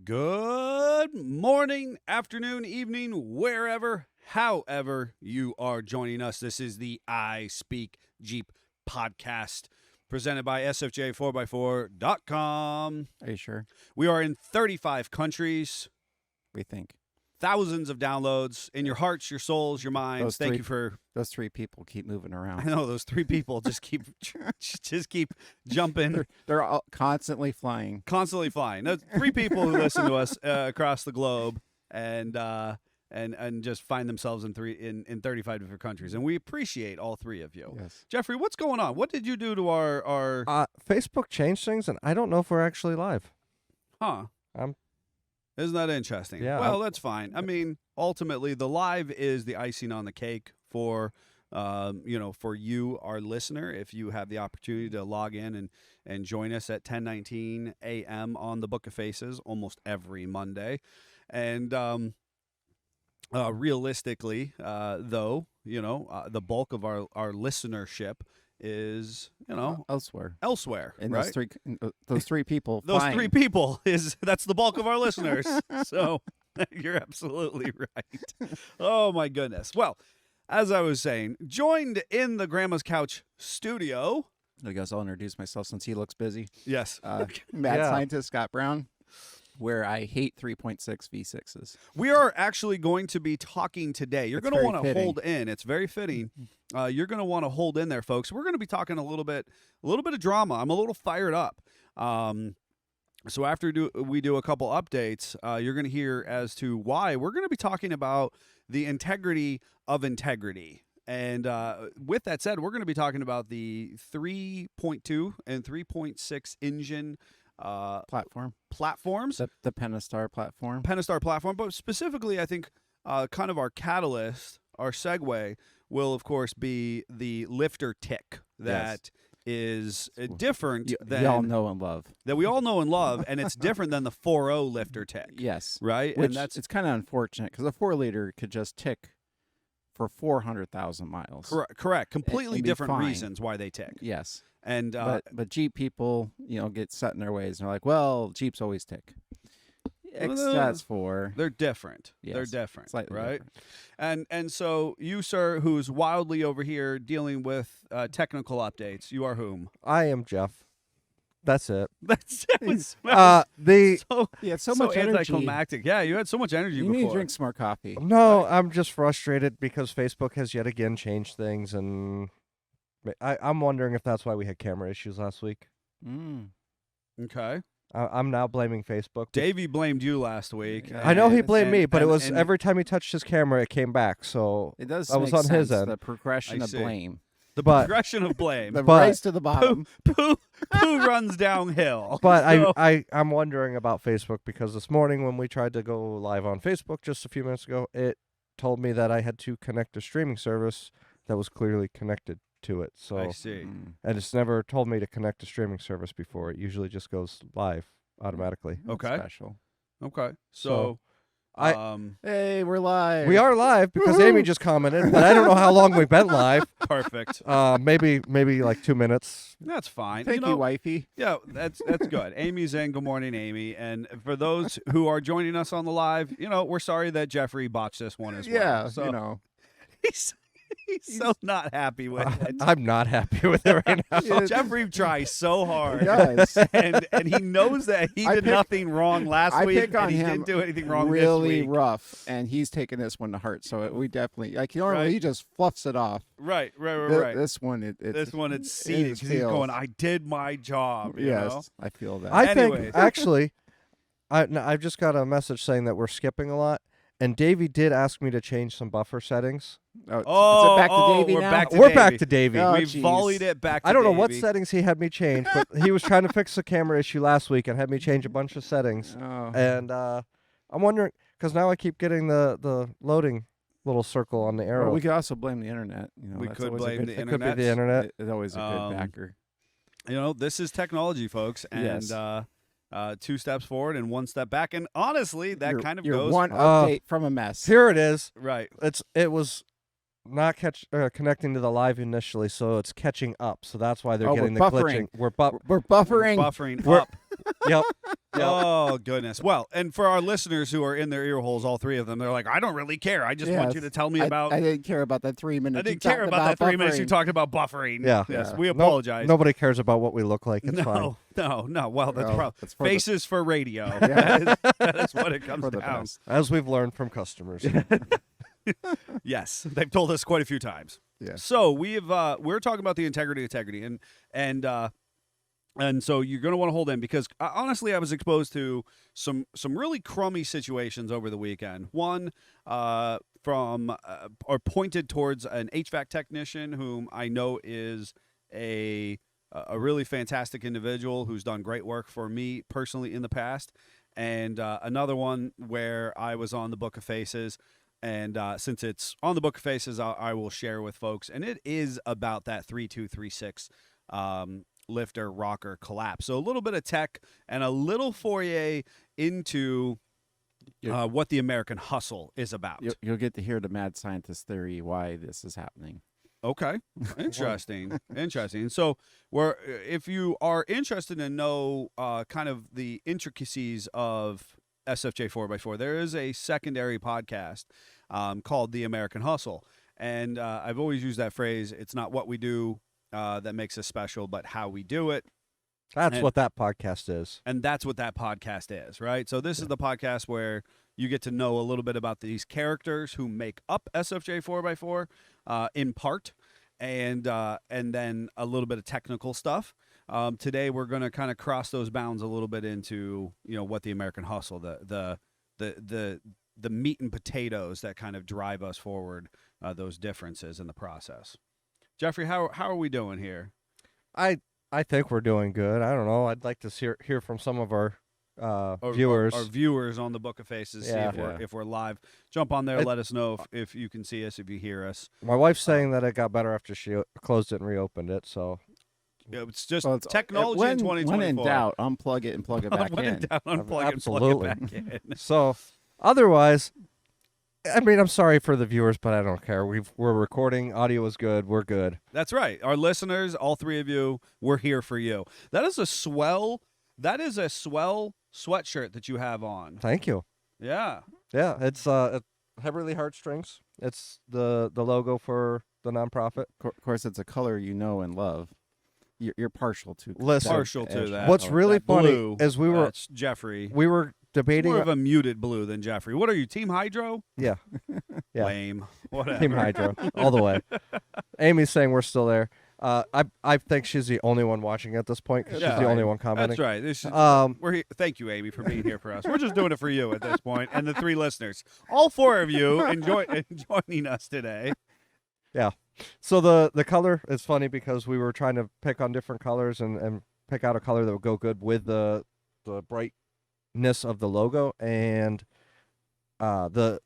Good morning, afternoon, evening, wherever, however you are joining us. This is the I Speak Jeep podcast presented by SFJ4x4.com. Are you sure? We are in 35 countries, We think. thousands of downloads in your hearts, your souls, your minds. Thank you for Those three people keep moving I around. know those three people just keep jumping. They're all constantly flying. Constantly flying. Those three people who listen to us across the globe and just find themselves in 35 different countries, and we appreciate all three of you. Yes. Jeffrey, what's going on? What did you do to our Facebook changed things, and I don't know if we're actually live. huh? Isn't that interesting? Yeah, Well, that's fine. I mean, ultimately, the live is the icing on the cake for for you, our listener. If you have the opportunity to log in and join us at 10:19 a.m. on the Book of Faces almost every Monday, and realistically, though, the bulk of our listenership is Elsewhere. elsewhere, And right? those three people Those flying. three people that's the bulk of our listeners. So you're absolutely right. Oh my goodness. Well, as I was saying, joined in the Grandma's Couch studio. I guess I'll introduce myself since he looks busy. Yes. Mad Yeah. scientist Scott Brown, where I hate 3.6 V6s. We are actually going to be talking today. You're It's going to very want to fitting. hold in. It's very fitting. You're going to want to hold in there, folks. We're going to be talking a little bit of drama. I'm a little fired up. So after we do a couple updates, you're going to hear as to why we're going to be talking about the integrity of integrity. And with that said, we're going to be talking about the 3.2 and 3.6 engine platforms. The Pentastar platform. Pentastar platform, but specifically, I think kind of our catalyst, our segue, will of course be the lifter tick that is different than you all know and love. that we all know and love, and it's different than the 4.0 lifter tick. Yes. Right, Which and it's kind of unfortunate because a 4-liter could just tick for 400,000 miles. correct. Completely and be different fine. reasons why they tick. Yes. And But Jeep people, get set in their ways. And they're like, well, Jeeps always tick. That's for. they're different. They're Yes, different, slightly right? different. And so you, sir, who's wildly over here dealing with technical updates, you are whom? I am Jeff. That's it. That's it. So You had so so much energy. anticlimactic. Yeah, you had so much energy You before. need to drink some more coffee. No, I'm just frustrated because Facebook has yet again changed things, and I'm wondering if that's why we had camera issues last week. Mm. Okay. I'm now blaming Facebook. Davey blamed you last week. Yeah. I know he and- blamed me, but it was and- every time he touched his camera, it came back. So It does That was make on his sense, end. the progression I of see. blame. the but- progression of blame. The But- race to the bottom. Poo runs downhill. But So- I'm wondering about Facebook because this morning when we tried to go live on Facebook just a few minutes ago, it told me that I had to connect a streaming service that was clearly connected to it. So I see. Mm. and it's never told me to connect a streaming service before. It usually just goes live automatically. That's Okay. Special. Okay. So, Hey, we're live. We are live because Amy just commented, but I don't know how long we've been live. perfect. Maybe like 2 minutes. That's fine. Thank you, wifey. Yeah, that's good. Amy's in. Good morning, Amy. And for those who are joining us on the live, we're sorry that Jeffrey botched this one as well. Yeah, So he's so not happy with it. I'm not happy with it right now. Yeah. Jeffrey tries so hard. He does. And he knows that he I did pick- nothing wrong last I week, pick on and he him didn't do anything wrong really this week. rough, and he's taking this one to heart. So we definitely normally Right. he just fluffs it off. Right. This one, This one, it's seated because he's feels- going, I did my job. You know? Yes, I feel that. I Anyways. think actually, I've just got a message saying that we're skipping a lot, and Davey did ask me to change some buffer settings. is Oh, it back to Davey we're now? back to We're Davey. back to Davey. Oh, We've geez. volleyed it back to I don't know what Davey. settings he had me change, but he was trying to fix a camera issue last week and had me change a bunch of settings. Oh. And I'm wondering because now I keep getting the loading little circle on the Well, arrow. we could also blame the internet. We that's could always a blame good the thing. It could be internet. the internet. It's always a good Um, backer. This is technology, folks, and Yes. 2 steps forward and 1 step back. And honestly, that You're- kind of you're goes one update from a mess. Here it is. right. It was not connecting to the live initially, so it's catching up. So that's why they're Oh, we're getting the buffering. glitching. We're We're buffering. Buffering We're- up. Yep. Oh, goodness. Well, and for our listeners who are in their ear holes, all three of them, they're like, I don't really care. I just want you to tell me about. I didn't care about that 3 minutes. I didn't care about that 3 minutes you talked about buffering. Yeah. Yes, Yeah. we apologize. Nobody cares about what we look like. It's fine. No. Well, that's Well, probably it's for faces for radio. Yeah. That is what it comes for the down. best. As we've learned from customers. Yes, they've told us quite a few times. Yeah. So we're talking about the integrity, and so you're going to want to hold in because honestly, I was exposed to some really crummy situations over the weekend. One from or pointed towards an HVAC technician whom I know is a really fantastic individual who's done great work for me personally in the past, and another one where I was on the Book of Faces. And since it's on the Book of Faces, I will share with folks. And it is about that 3236 lifter rocker collapse. So a little bit of tech and a little foray into what the American hustle is about. You'll get to hear the mad scientist theory why this is happening. Okay, interesting, interesting. So, if you are interested to know kind of the intricacies of SFJ 4x4, there is a secondary podcast called The American Hustle. And I've always used that phrase, it's not what we do that makes us special, but how we do it. That's what that podcast is. And that's what that podcast is, right? So this is the podcast where you get to know a little bit about these characters who make up SFJ 4x4 in part, and then a little bit of technical stuff. Today we're going to kind of cross those bounds a little bit into what the American hustle, the meat and potatoes that kind of drive us forward, those differences in the process. Jeffrey, how are we doing here? I think we're doing good. I don't know. I'd like to hear from some of our viewers. Our viewers on the Book of Faces. Yeah. See if we're live. Jump on there. Let us know if you can see us, if you hear us. My wife's saying that it got better after she closed it and reopened it. So it's just technology in 2024. When in doubt, unplug it and plug it back when in doubt, unplug Absolutely. and plug it back in. So otherwise, I mean, I'm sorry for the viewers, but I don't care. We're recording. Audio is good. We're good. That's right. Our listeners, all three of you, we're here for you. That is a swell sweatshirt that you have on. Thank you. Yeah. Yeah, it's Heavenly Heartstrings. It's the logo for the nonprofit. Of course, it's a color you know and love. You're partial to. Listen, partial to that. What's really that funny blue, is we were debating. More of a muted blue than Jeffrey. What are you, Team Hydro? Yeah. Yeah. Lame. Whatever. Team Hydro all the way. Amy's saying we're still there. I think she's the only one watching at this point because she's the only one commenting. That's right. We're here. Thank you, Amy, for being here for us. We're just doing it for you at this point, and the three listeners, all four of you, joining us today. Yeah. So the color is funny because we were trying to pick on different colors and pick out a color that would go good with the brightness of the logo, and the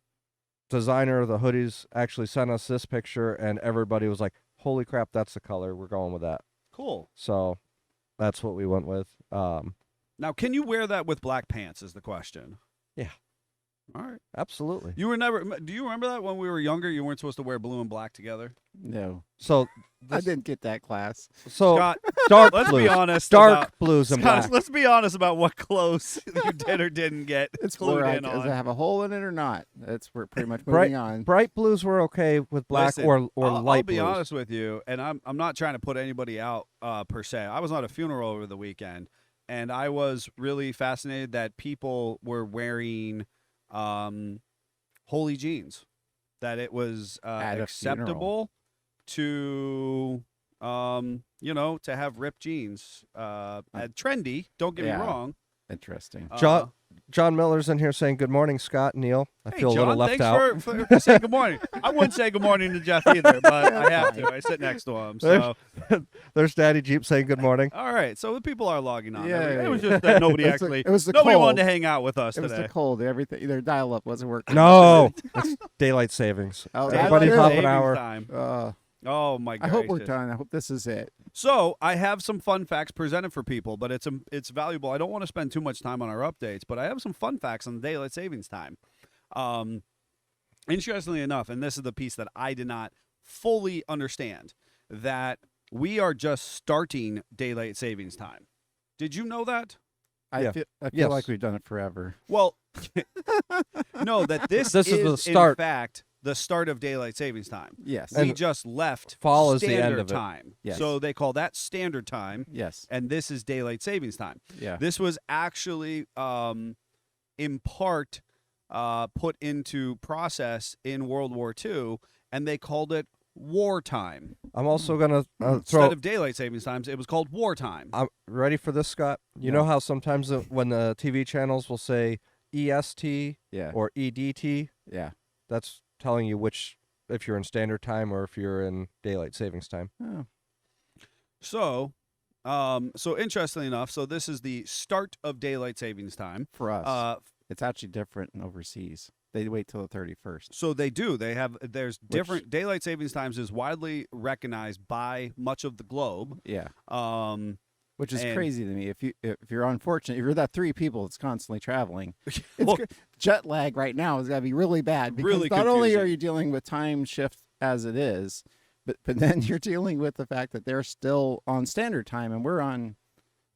designer of the hoodies actually sent us this picture, and everybody was like, holy crap, that's the color. We're going with that. Cool. So that's what we went with. Now, can you wear that with black pants is the question. Yeah. All right. Absolutely. You were never. Do you remember that when we were younger? You weren't supposed to wear blue and black together. No. So I didn't get that class. So Scott, dark let's blues. be honest. Dark blues and Scott, black. let's be honest about what clothes you did or didn't get. It's clued where in does on. it have a hole in it or not? That's we're pretty much moving on. Bright blues were okay with black. Listen, or I'll light be blues. honest with you, and I'm not trying to put anybody out per se. I was at a funeral over the weekend, and I was really fascinated that people were wearing holy jeans, that it was At a acceptable to to have ripped jeans. Trendy, don't get me Yeah. wrong. Interesting. John Miller's in here saying good morning, Scott, Neil. I Hey, feel a little John, left thanks out. for saying good morning. I wouldn't say good morning to Jeff either, but I have to. I sit next to him. So, There's Daddy Jeep saying good morning. all right. So the people are logging on. Yeah, It was just that nobody It was the- actually. it was the nobody cold. wanted to hang out with us It was today. the cold. Everything, their dial-up wasn't working. No, it's daylight savings. Oh, Everybody's that's off it. an hour. Time. Oh my I god! hope we're done. I hope this is it. So I have some fun facts presented for people, but it's valuable. I don't want to spend too much time on our updates, but I have some fun facts on the daylight savings time. Interestingly enough, and this is the piece that I did not fully understand, that we are just starting daylight savings time. Did you know that? Yeah. I feel Yes. like we've done it forever. Well, no, that this is the start. in fact, the start of daylight savings time. Yes. We And just left fall is the standard end of it. time. Yes. So they call that standard time, Yes. and this is daylight savings time. Yeah. This was actually, in part, put into process in World War II, and they called it wartime. I'm also gonna throw. Instead of daylight savings times, it was called wartime. I'm ready for this, Scott. You know how sometimes when the TV channels will say EST Yeah. or EDT, Yeah. that's telling you which if you're in standard time or if you're in daylight savings time. Oh. So, interestingly enough, so this is the start of daylight savings time. For us, it's actually different overseas. They wait till the 31st. So they do. There's different daylight savings times is widely recognized by much of the globe. Yeah. Which is and- crazy to me. If you're unfortunate, if you're that 3 people that's constantly traveling, Well, jet lag right now is gonna be really bad because Really not only confusing. are you dealing with time shift as it is, but then you're dealing with the fact that they're still on standard time and we're on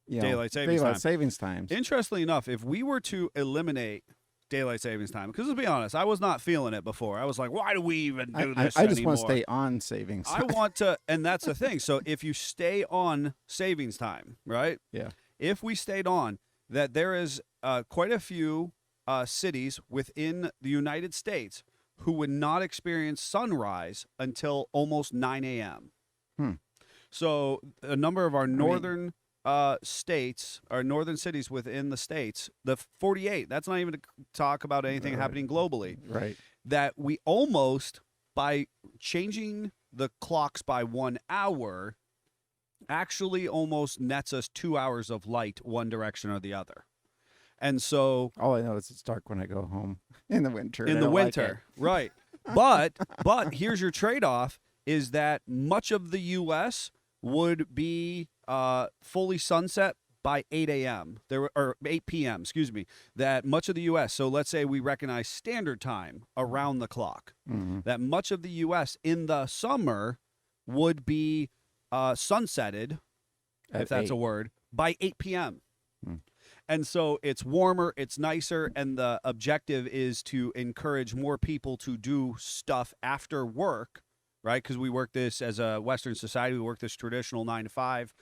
Daylight savings time. savings times. Interestingly enough, if we were to eliminate daylight savings time, because to be honest, I was not feeling it before. I was like, why do we even do this I just anymore? want to stay on savings. I want to, and that's the thing. So if you stay on savings time, right? Yeah. If we stayed on, that there is quite a few cities within the United States who would not experience sunrise until almost 9 a.m. So a number of our northern states, our northern cities within the states, the 48, that's not even to talk about anything happening globally, Right. that we almost, by changing the clocks by 1 hour, actually almost nets us 2 hours of light one direction or the other. And so All I know is it's dark when I go home in the winter. in I the don't like winter, right? But here's your trade-off: is that much of the U.S. would be fully sunset by 8 a.m. or 8 p.m. Excuse me. That much of the U.S. So let's say we recognize standard time around the clock. Mhm. That much of the U.S. in the summer would be sunsetted, At if that's 8. a word, by 8 p.m. Hmm. And so it's warmer, it's nicer, and the objective is to encourage more people to do stuff after work, right? Because we work this as a Western society, we work this traditional 9 to 5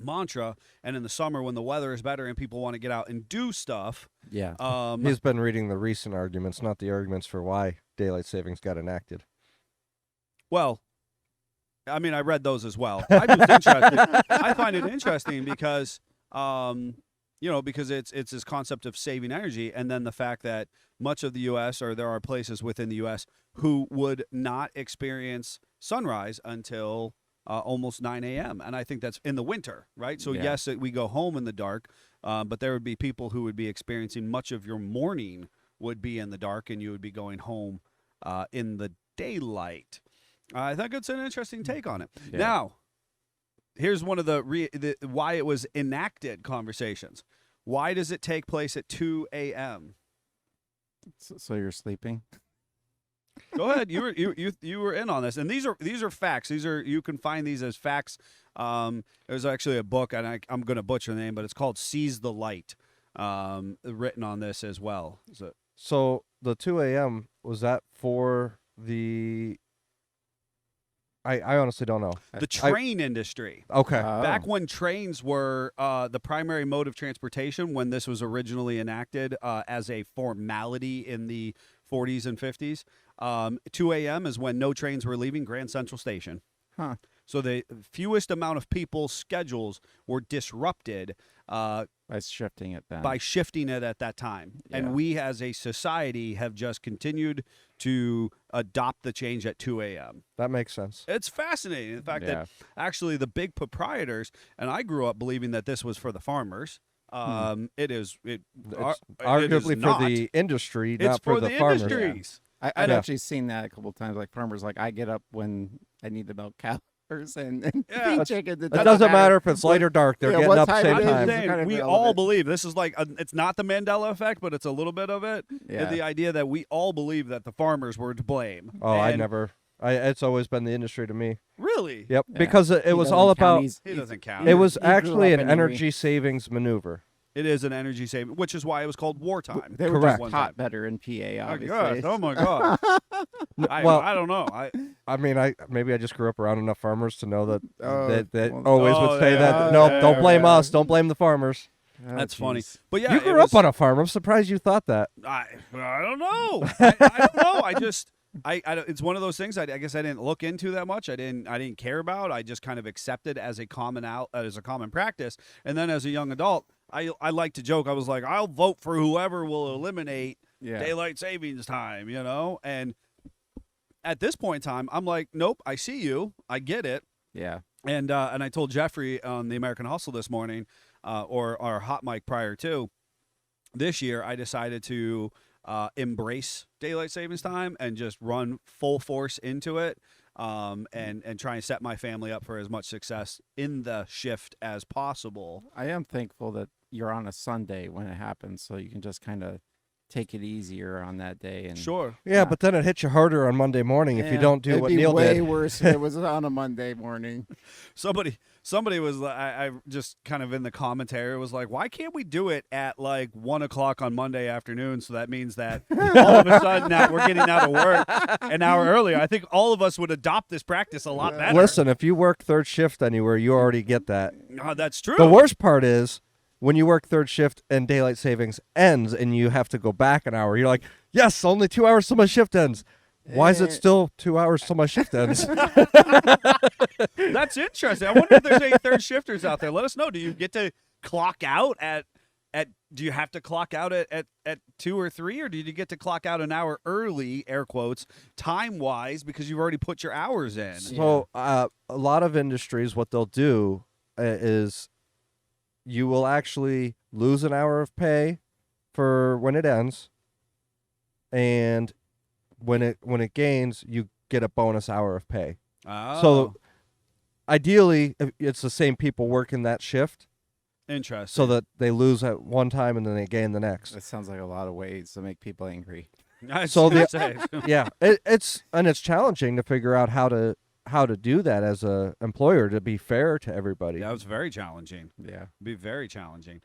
mantra. And in the summer, when the weather is better and people want to get out and do stuff, Yeah. He's been reading the recent arguments, not the arguments for why daylight savings got enacted. well, I mean, I read those as well. I'm just interested. I find it interesting because, because it's this concept of saving energy, and then the fact that much of the U.S. or there are places within the U.S. who would not experience sunrise until almost 9 a.m. And I think that's in the winter, right? So Yeah. yes, we go home in the dark, but there would be people who would be experiencing much of your morning would be in the dark, and you would be going home in the daylight. I think it's an interesting take on it. Yeah. Now, here's one of the why it was enacted conversations. Why does it take place at 2 a.m.? So you're sleeping? Go ahead. You were in on this, and these are facts. You can find these as facts. There's actually a book, and I'm going to butcher the name, but it's called "Seize the Light," written on this as well. So the 2 a.m. was that for the? I honestly don't know. The train industry. Okay. Back when trains were the primary mode of transportation, when this was originally enacted as a formality in the 40s and 50s, 2 a.m. is when no trains were leaving Grand Central Station. Huh. So the fewest amount of people's schedules were disrupted By shifting it then. by shifting it at that time. Yeah. And we as a society have just continued to adopt the change at 2 a.m. That makes sense. It's fascinating. The fact Yeah. that actually the big proprietors, and I grew up believing that this was for the farmers. It is. It It's it arguably is for not. the industry, It's not for the farmers. industries. I'd Yeah. actually seen that a couple of times. Like farmers, like I get up when I need to milk cows and Yeah. feed chickens. It doesn't matter if it's light or dark. They're Yeah, getting what up time same it is. I'm time. just saying, Kind of we relevant. all believe this is like it's not the Mandela effect, but it's a little bit of it. Yeah. The idea that we all believe that the farmers were to blame. Oh, I And- never. It's always been the industry to me. Really. Yep, Yeah. because it He was doesn't all count. about. He's- He he's- doesn't count. It was he grew actually up an in Erie. energy savings maneuver. It is an energy saving, which is why it was called wartime. They were Correct. just hot better in PA, Oh, obviously. gosh. Oh my god. Well- I don't know. I mean, maybe I just grew up around enough farmers to know that Oh, that well- always Oh, would say yeah, that. yeah, No, yeah, don't blame yeah. us. Don't blame the farmers. Oh, That's funny. jeez. But yeah, you it grew was, up on a farm. I'm surprised you thought that. I don't know. I don't know. I just it's one of those things. I guess I didn't look into that much. I didn't care about. I just kind of accepted as a common practice. And then as a young adult, I like to joke. I was like, I'll vote for whoever will eliminate Yeah. daylight savings time. And at this point in time, I'm like, nope. I see you. I get it. Yeah. And I told Jeffrey on the American Hustle this morning, or our hot mic prior to this year, I decided to embrace daylight savings time and just run full force into it, and try and set my family up for as much success in the shift as possible. I am thankful that you're on a Sunday when it happens, so you can just kind of take it easier on that day. And Sure. Yeah, but then it hits you harder on Monday morning if you Yeah, don't do it'd what be Neil way did. worse if it was on a Monday morning. Somebody was I just kind of in the commentary was like, why can't we do it at like 1 o'clock on Monday afternoon? So that means that all of a sudden that we're getting out of work an hour earlier. I think all of us would adopt this practice a lot better. Listen, if you work third shift anywhere, you already get that. That's true. The worst part is when you work third shift and daylight savings ends and you have to go back an hour. You're like, yes, only 2 hours till my shift ends. Why is it still 2 hours till my shift ends? That's interesting. I wonder if there's any third shifters out there. Let us know. Do you get to clock out at do you have to clock out at 2 or 3, or do you get to clock out an hour early, air quotes, time wise, because you've already put your hours in? So a lot of industries, what they'll do is you will actually lose an hour of pay for when it ends, and when it gains, you get a bonus hour of pay. Oh, So ideally, if it's the same people working that shift, interesting. so that they lose at one time and then they gain the next. That sounds like a lot of ways to make people angry. I was so gonna the- say. Yeah, it's challenging to figure out how to do that as a employer to be fair to everybody. That was very challenging. Yeah. Be very challenging.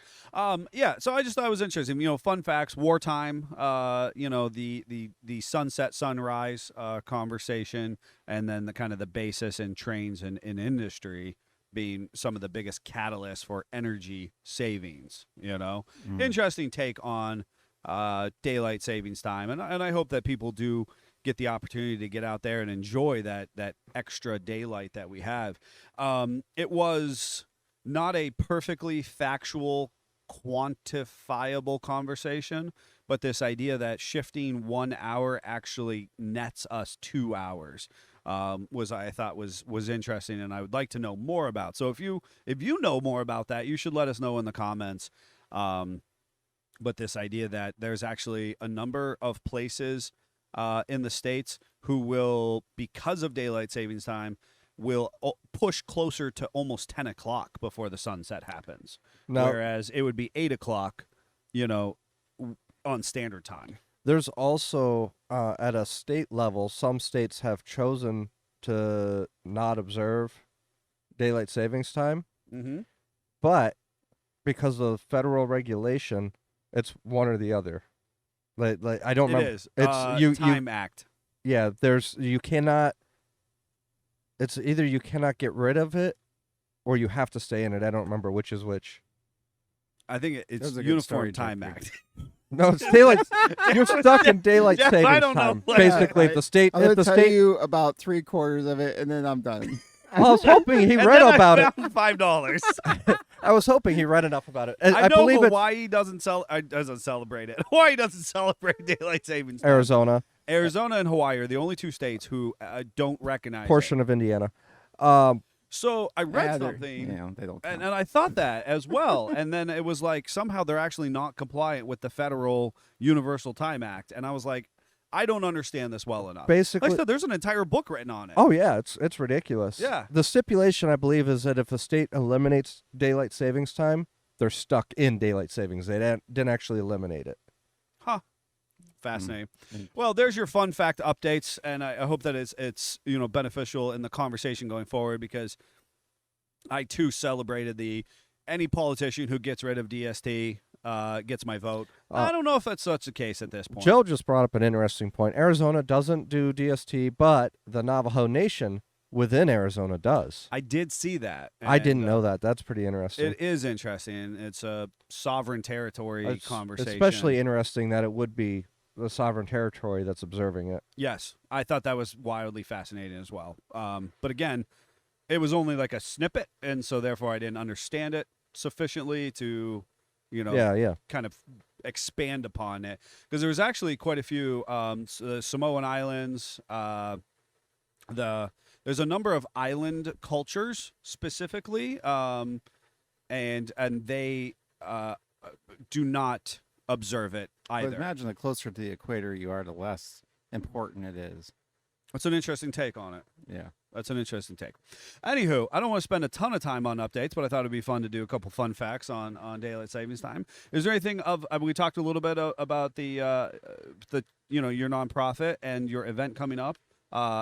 Yeah. So I just thought it was interesting. Fun facts, wartime. The sunset sunrise conversation, and then the kind of the basis in trains and in industry being some of the biggest catalysts for energy savings. Interesting take on daylight savings time, and I hope that people do get the opportunity to get out there and enjoy that extra daylight that we have. It was not a perfectly factual, quantifiable conversation, but this idea that shifting 1 hour actually nets us 2 hours I thought was interesting, and I would like to know more about. So if you know more about that, you should let us know in the comments. But this idea that there's actually a number of places in the States who will, because of daylight savings time, will push closer to almost 10 o'clock before the sunset happens. Now, Whereas it would be 8 o'clock, on standard time. there's also at a state level, some states have chosen to not observe daylight savings time, Mm-hmm. but because of federal regulation, it's one or the other. Like I don't It remember. is. It's Time Act. Yeah, you cannot. It's either you cannot get rid of it, or you have to stay in it. I don't remember which is which. I think That it's was a good Uniform story, Time Jeffrey. Act. No, it's daylight. You're stuck in daylight Jeff, I savings don't know. time. Like, Basically, if the state, I'm if gonna the tell state, you about 3/4 of it, and then I'm done. I was hoping he And read then about I it. found $5. I was hoping he read enough about it. I I know believe it's Hawaii doesn't celebrate it. Hawaii doesn't celebrate daylight savings time. Arizona, Arizona and Hawaii are the only two states who don't recognize portion of Indiana. it. So I read Yeah, something, they don't. and count. I thought that as well. And then it was like somehow they're actually not compliant with the federal Universal Time Act. And I was like, I don't understand this well enough. Basically, Like I said, there's an entire book written on it. oh yeah, it's ridiculous. Yeah. The stipulation, I believe, is that if a state eliminates daylight savings time, they're stuck in daylight savings. They didn't actually eliminate it. Fascinating. Mm. Well, there's your fun fact updates, and I hope that it's beneficial in the conversation going forward, because I too celebrated the any politician who gets rid of DST gets my vote. I don't know if that's such the case at this point. Joe just brought up an interesting point. Arizona doesn't do DST, but the Navajo Nation within Arizona does. I did see that. I didn't know that. That's pretty interesting. It is interesting. It's a sovereign territory conversation. Especially interesting that it would be the sovereign territory that's observing it. Yes, I thought that was wildly fascinating as well. But again, it was only like a snippet, and so therefore I didn't understand it sufficiently to, kind of expand upon it. Because there was actually quite a few Samoan Islands. There's a number of island cultures specifically, and they do not observe it either. But imagine the closer to the equator you are, the less important it is. That's an interesting take on it. Yeah. That's an interesting take. Anywho, I don't want to spend a ton of time on updates, but I thought it'd be fun to do a couple fun facts on daylight savings time. Is there anything we talked a little bit about the your nonprofit and your event coming up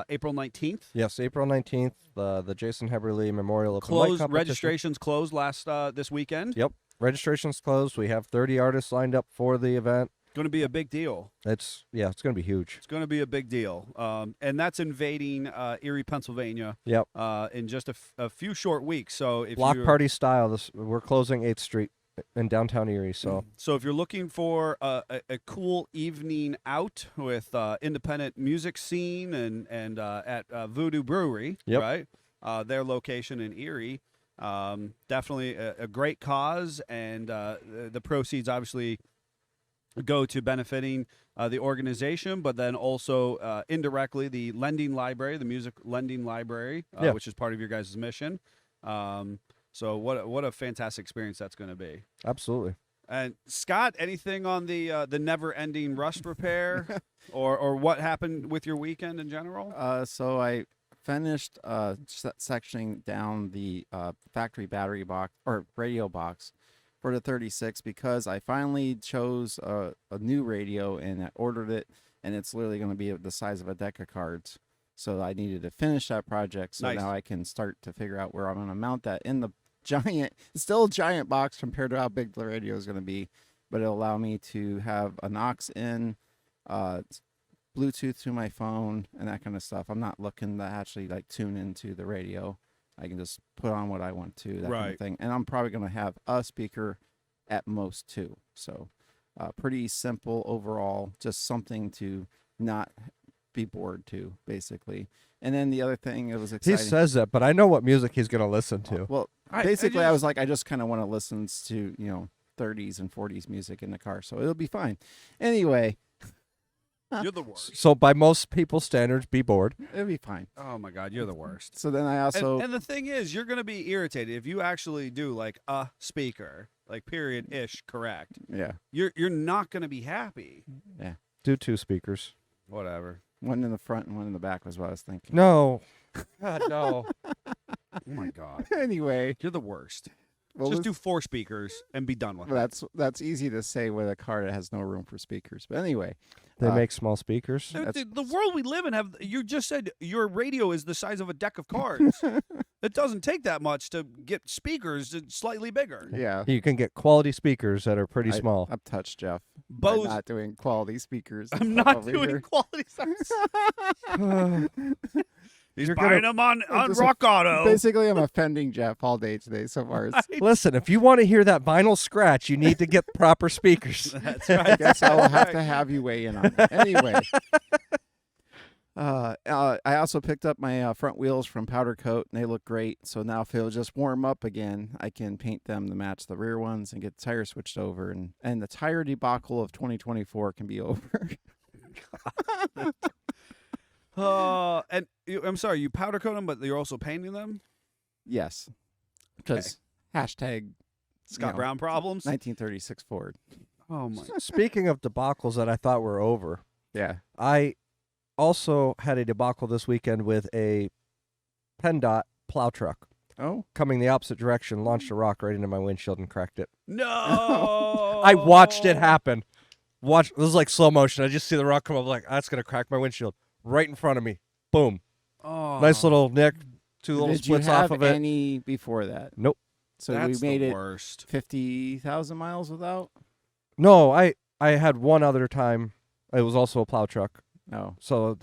April 19th? Yes, April 19th, the Jason Heberly Memorial Open Mic Closed Competition. registrations closed this weekend. Yep, registration's closed. We have 30 artists lined up for the event. Going to be a big deal. It's going to be huge. It's going to be a big deal. And that's invading Erie, Pennsylvania. Yep. In just a few short weeks. So if block party style. We're closing 8th Street in downtown Erie. So if you're looking for a cool evening out with independent music scene and at Voodoo Brewery, yep. right? Their location in Erie, definitely a great cause, and the proceeds obviously go to benefiting the organization, but then also indirectly the lending library, the music lending library, which is part of your guys' mission. So what a fantastic experience that's going to be. Absolutely. And Scott, anything on the never-ending rust repair, or what happened with your weekend in general? So I finished sectioning down the factory battery box or radio box for the 36 because I finally chose a new radio and I ordered it, and it's literally going to be the size of a deck of cards. So I needed to finish that project, so now I can start to figure out where I'm going to mount that in the giant, it's still a giant box compared to how big the radio is going to be, but it'll allow me to have an aux in, Bluetooth to my phone, and that kind of stuff. I'm not looking to actually tune into the radio. I can just put on what I want to, that kind of thing. And I'm probably going to have a speaker at most two. So pretty simple overall, just something to not be bored to, basically. And then the other thing, it was exciting. He says that, but I know what music he's going to listen to. Well, basically, I was like, I just kind of want to listen to, 30s and 40s music in the car. So it'll be fine. Anyway. You're the worst. So by most people's standards, be bored. It'll be fine. Oh my God, you're the worst. So then I also and the thing is, you're gonna be irritated if you actually do like a speaker, like period-ish correct. Yeah. You're not gonna be happy. Yeah. Do 2 speakers. Whatever. One in the front and one in the back was what I was thinking. No. God, no. Oh my God. Anyway, You're the worst. Well, Just do 4 speakers and be done with it. That's easy to say with a car that has no room for speakers. But anyway, They make small speakers. The world we live in, you just said your radio is the size of a deck of cards. It doesn't take that much to get speakers slightly bigger. yeah. You can get quality speakers that are pretty small. I'm touched, Jeff. Bose. I'm not doing quality speakers. I'm not over doing here. quality size. He's buying them on just Rock Auto. Basically, I'm offending Jeff all day today so far. Listen, if you want to hear that vinyl scratch, you need to get proper speakers. That's I right. guess I will have to have you weigh in on it. Anyway. I also picked up my front wheels from Powder Coat, and they look great. So now if it'll just warm up again, I can paint them to match the rear ones and get the tires switched over. And the tire debacle of 2024 can be over. And I'm sorry, you powder coat them, but you're also painting them? Yes. Because hashtag Scott Brown problems? 1936 Ford. Oh, my. Speaking of debacles that I thought were over, Yeah. I also had a debacle this weekend with a PennDOT plow truck Oh. coming the opposite direction, launched a rock right into my windshield and cracked it. No! I watched it happen. This was like slow motion. I just see the rock come up, like, that's going to crack my windshield right in front of me. Boom. Oh. Nice little nick, 2 little Did you splits have off of it. any before that? Nope. So That's we made the it worst. 50,000 miles without. No, I had one other time. It was also a plow truck. No, So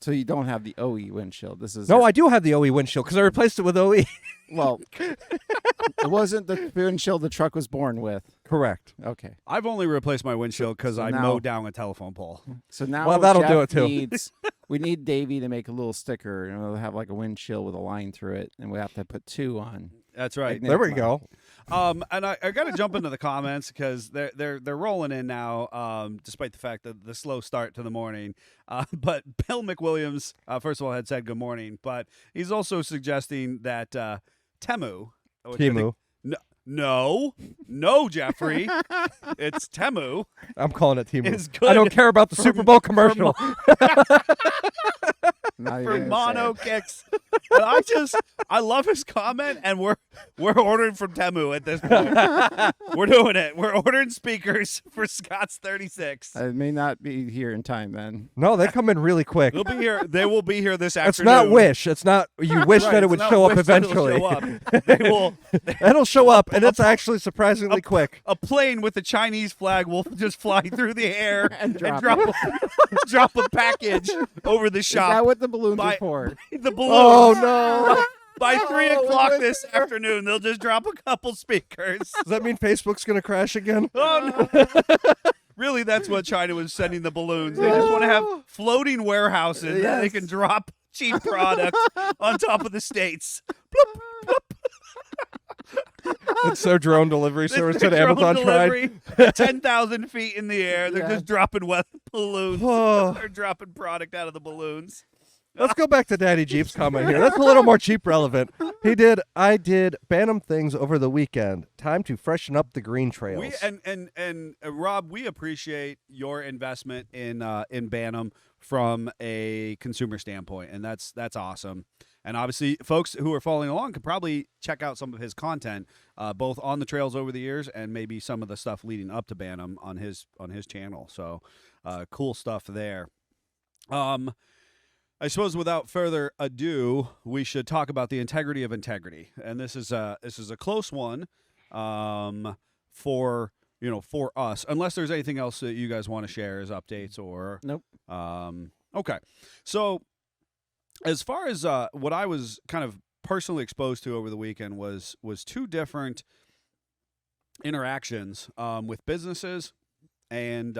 so you don't have the OE windshield. This is no, I do have the OE windshield because I replaced it with OE. well, it wasn't the windshield the truck was born with. Correct. Okay, I've only replaced my windshield because So I now- mowed down a telephone pole. so now Well, that'll Jeff do it, too. we need Davey to make a little sticker, and we'll have like a windshield with a line through it, and we have to put 2 on. That's right. Like There we Nick. go. And I got to jump into the comments because they're rolling in now, despite the fact that the slow start to the morning. But Bill McWilliams, first of all, had said good morning, but he's also suggesting that Temu. which I think- Timu. No, Jeffrey, it's Temu. I'm calling it Timu. Is good I don't care about the Super Bowl commercial. Not For even gonna say mono it. kicks. And I love his comment, and we're ordering from Temu at this point. We're doing it. We're ordering speakers for Scott's 36. I may not be here in time then. No, they come in really quick. They'll be here. They will be here this It's afternoon. not wish. It's not you wish Right, that it it's would not show up wish that it'll eventually. show up. They will. It'll show up, and it's actually surprisingly quick. A plane with the Chinese flag will just fly through the air And drop drop a package over the Is shop. that what the balloons By- are for? The balloons. Oh no! By 3 Oh, o'clock it was this afternoon, they'll just drop a couple speakers. Does that mean Facebook's gonna crash again? Oh no! Really, that's what China was sending the balloons. They just want to have floating warehouses that they Yes. can drop cheap product on top of the states. Bloop, bloop. It's their drone delivery service Their that drone Amazon tried. delivery, 10,000 feet in the air. They're Yeah. just dropping balloons. Oh. They're dropping product out of the balloons. Let's go back to Daddy Jeep's comment here. That's a little more cheap relevant. I did Bantam things over the weekend. Time to freshen up the green trails. We and Rob, we appreciate your investment in Bantam from a consumer standpoint, and that's awesome. And obviously, folks who are following along could probably check out some of his content, both on the trails over the years and maybe some of the stuff leading up to Bantam on his channel. So, cool stuff there. I suppose without further ado, we should talk about the integrity of integrity, and this is a close one for us. Unless there's anything else that you guys want to share as updates or Nope. Okay, so as far as what I was kind of personally exposed to over the weekend was 2 different interactions with businesses and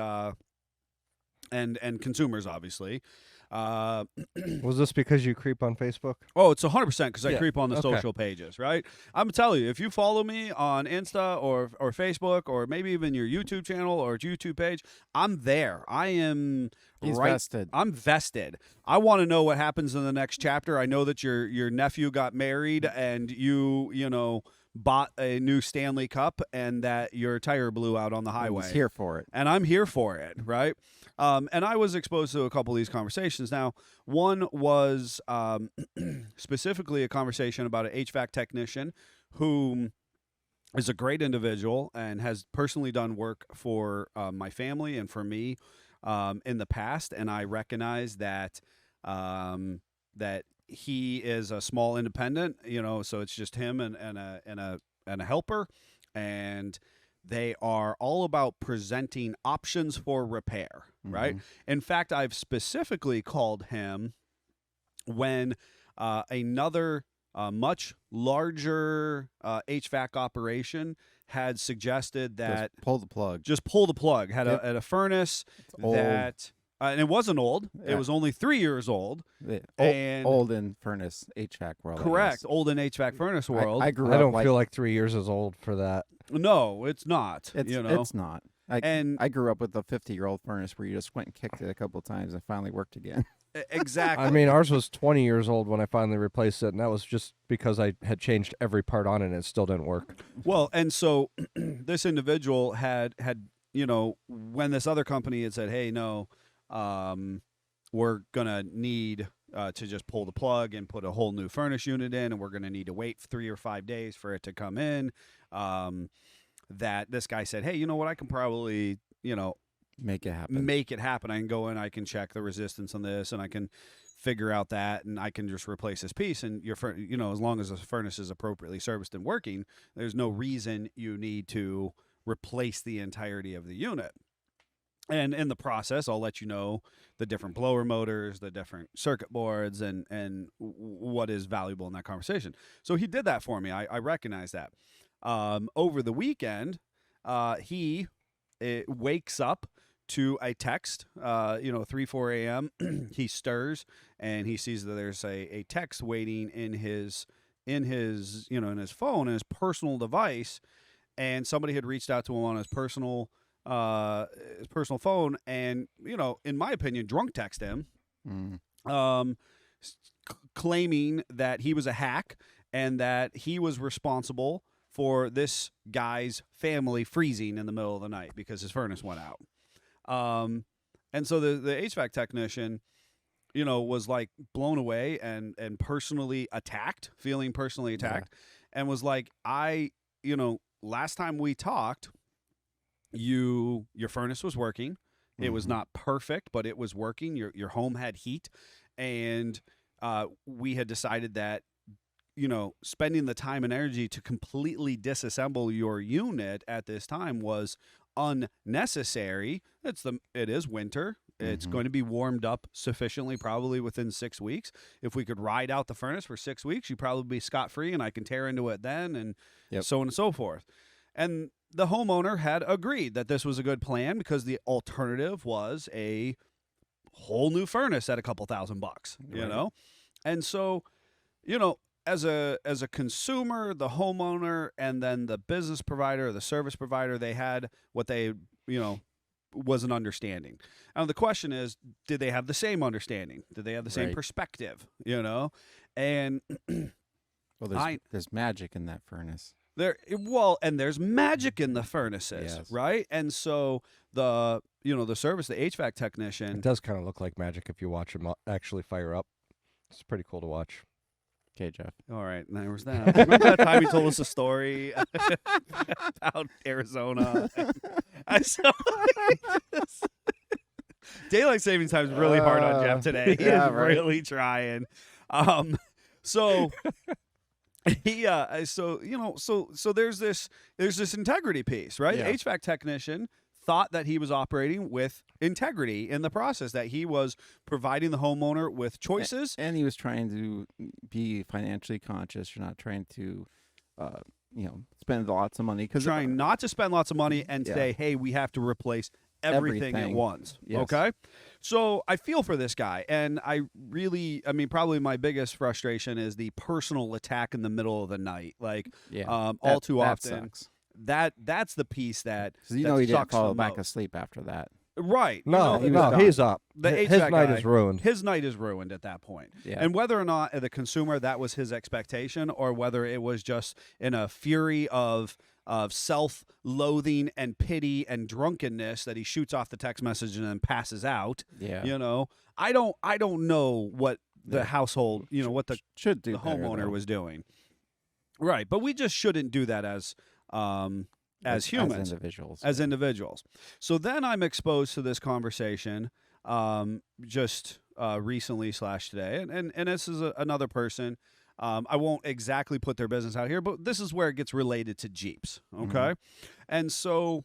consumers, obviously. Was this because you creep on Facebook? Oh, it's 100% because I Yeah, creep on the okay. social pages, right? I'm telling you, if you follow me on Insta or Facebook or maybe even your YouTube channel or YouTube page, I'm there. I am He's right. vested. I'm vested. I want to know what happens in the next chapter. I know that your nephew got married and you bought a new Stanley Cup and that your tire blew out on the highway. He's here for it. And I'm here for it, right? And I was exposed to a couple of these conversations. Now, one was specifically a conversation about an HVAC technician who is a great individual and has personally done work for my family and for me in the past. And I recognize that that he is a small independent, so it's just him and a helper, and they are all about presenting options for repair, right? In fact, I've specifically called him when another much larger HVAC operation had suggested that Just pull the plug. just pull the plug. Had Yep. a furnace old. that, and it wasn't old. Yeah. It was only 3 years old. And- Old in furnace HVAC world. I Correct, guess. old in HVAC furnace world. I grew I up don't like feel like 3 years is old for that. No, it's not. it's not. And- I grew up with a 50-year-old furnace where you just went and kicked it a couple times and it finally worked again. Exactly. I mean, ours was 20 years old when I finally replaced it, and that was just because I had changed every part on it and it still didn't work. Well, and so this individual had when this other company had said, "Hey, no, we're gonna need to just pull the plug and put a whole new furnace unit in, and we're gonna need to wait 3 or 5 days for it to come in," that this guy said, "Hey, you know what? I can probably Make it happen. make it happen. I can go in, I can check the resistance on this, and I can figure out that, and I can just replace this piece. And as long as the furnace is appropriately serviced and working, there's no reason you need to replace the entirety of the unit. And in the process, I'll let you know the different blower motors, the different circuit boards, and what is valuable in that conversation. So he did that for me. I recognize that. Over the weekend, he wakes up to a text, 3, 4 a.m. He stirs and he sees that there's a text waiting in his phone, in his personal device, and somebody had reached out to him on his personal phone, and in my opinion, drunk text him, claiming that he was a hack and that he was responsible for this guy's family freezing in the middle of the night because his furnace went out. And so the HVAC technician, was like blown away and personally attacked, feeling personally attacked, and was like, last time we talked, your furnace was working. It was not perfect, but it was working. Your home had heat, and we had decided that spending the time and energy to completely disassemble your unit at this time was unnecessary. It is winter. It's going to be warmed up sufficiently probably within 6 weeks. If we could ride out the furnace for 6 weeks, you'd probably be scot-free, and I can tear into it then, and so on and so forth. And the homeowner had agreed that this was a good plan because the alternative was a whole new furnace at a couple $1,000, you know? And so, as a consumer, the homeowner, and then the business provider, the service provider, they had what they, was an understanding. Now, the question is, did they have the same understanding? Did they have the same perspective, And well, there's magic in that furnace. And there's magic in the furnaces, right? And so the service, the HVAC technician, it does kind of look like magic if you watch them actually fire up. It's pretty cool to watch. Okay, Jeff. All right, now where's that? Remember that time you told us a story about Arizona? Daylight savings time is really hard on Jeff today. He is really trying. So there's this integrity piece, right? Yeah. The HVAC technician thought that he was operating with integrity in the process, that he was providing the homeowner with choices. And he was trying to be financially conscious. You're not trying to, spend lots of money. Trying not to spend lots of money and say, hey, we have to replace everything at once. Yes. Okay? So I feel for this guy. And probably my biggest frustration is the personal attack in the middle of the night. All too often. Sucks. That's the piece that he didn't fall back asleep after that. Right. No, he's up. His night is ruined. His night is ruined at that point. Yeah. And whether or not the consumer, that was his expectation, or whether it was just in a fury of self-loathing and pity and drunkenness that he shoots off the text message and then passes out. Yeah. I don't know what the household, what the homeowner was doing. Right. But we just shouldn't do that as humans, as individuals. So then I'm exposed to this conversation recently / today, and this is another person. I won't exactly put their business out here, but this is where it gets related to Jeeps. Okay, and so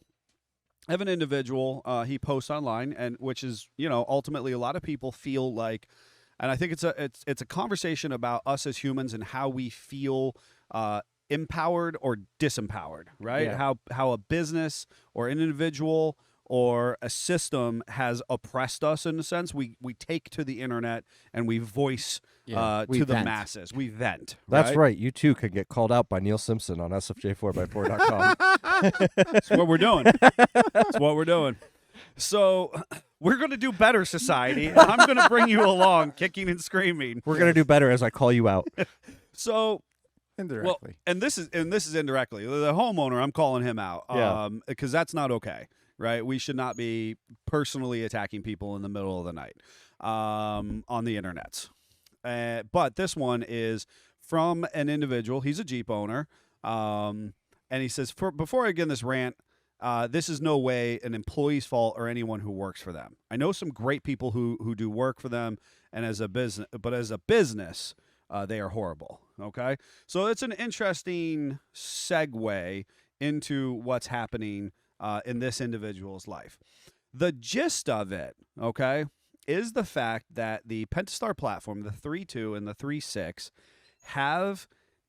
I have an individual. He posts online, and which is ultimately a lot of people feel like, and I think it's a conversation about us as humans and how we feel. Empowered or disempowered, right? Yeah. How a business or an individual or a system has oppressed us in a sense. We take to the internet and we voice to the masses. We vent. That's right. You too could get called out by Neil Simpson on sfj4x4.com. That's what we're doing. That's what we're doing. So we're going to do better, society. And I'm going to bring you along, kicking and screaming. We're going to do better as I call you out. Indirectly. Well, and this is indirectly. The homeowner, I'm calling him out. Because that's not okay, right? We should not be personally attacking people in the middle of the night on the internets. But this one is from an individual. He's a Jeep owner. And he says, before I begin this rant, this is no way an employee's fault or anyone who works for them. I know some great people who do work for them, and as a business, they are horrible. Okay, so it's an interesting segue into what's happening in this individual's life. The gist of it, okay, is the fact that the Pentastar platform, the 3.2 and the 3.6, have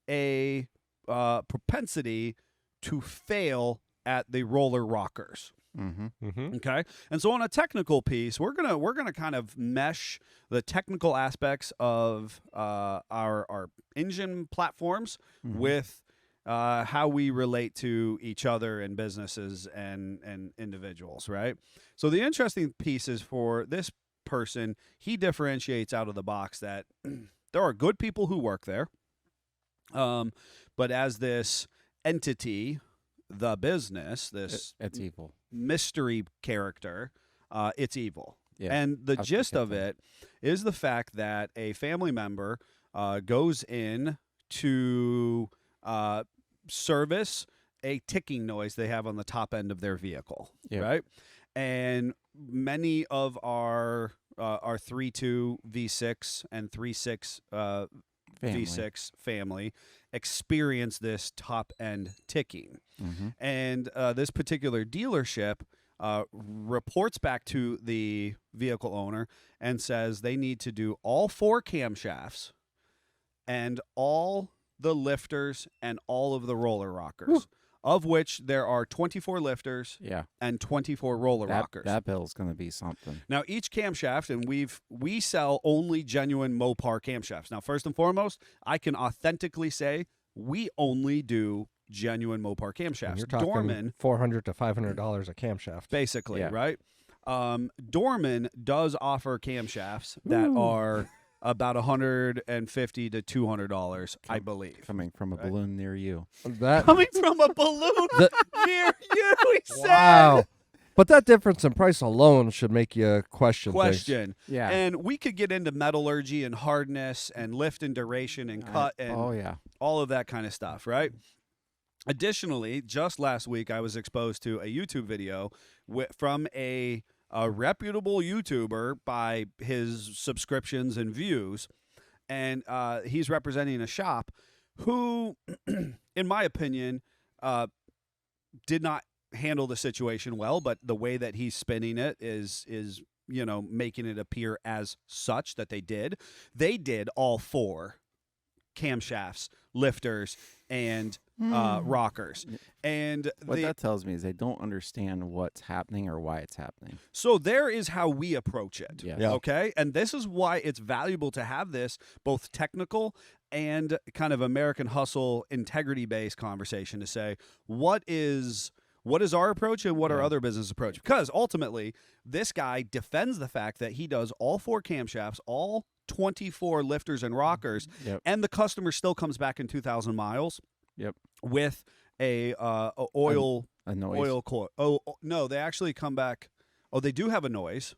a propensity to fail at the roller rockers. Okay, and so on a technical piece, we're gonna kind of mesh the technical aspects of our engine platforms with how we relate to each other and businesses and individuals, right? So the interesting piece is for this person, he differentiates out of the box that there are good people who work there, but as this entity, the business, it's evil mystery character, it's evil. Yeah, And the gist of it is the fact that a family member goes in to service a ticking noise they have on the top end of their vehicle, right? And many of our 3.2 V6 and 3.6 V6 family experience this top end ticking. And this particular dealership reports back to the vehicle owner and says they need to do all 4 camshafts and all the lifters and all of the roller rockers, of which there are 24 lifters and 24 roller rockers. That bill's going to be something. Now, each camshaft, and we sell only genuine Mopar camshafts. Now, first and foremost, I can authentically say we only do genuine Mopar camshafts. And you're talking Dorman, $400 to $500 a camshaft, basically, right? Dorman does offer camshafts that are about $150 to $200, I believe. Coming from a balloon near you. Coming from a balloon near you, he said. Wow. But that difference in price alone should make you question things. Yeah. And we could get into metallurgy and hardness and lift and duration and cut and all of that kind of stuff, right? Additionally, just last week, I was exposed to a YouTube video from a reputable YouTuber by his subscriptions and views, and he's representing a shop who, in my opinion, did not handle the situation well, but the way that he's spinning it is making it appear as such that they did all 4 camshafts, lifters, and rockers. And what that tells me is they don't understand what's happening or why it's happening. So there is how we approach it. Yes. Yeah. Okay. And this is why it's valuable to have this both technical and kind of American hustle, integrity based conversation to say, what is our approach and what are other business approach? Because ultimately, this guy defends the fact that he does all 4 camshafts, all 24 lifters and rockers, and the customer still comes back in 2,000 miles with a oil coil. Oh, no, they actually come back. Oh, they do have a noise.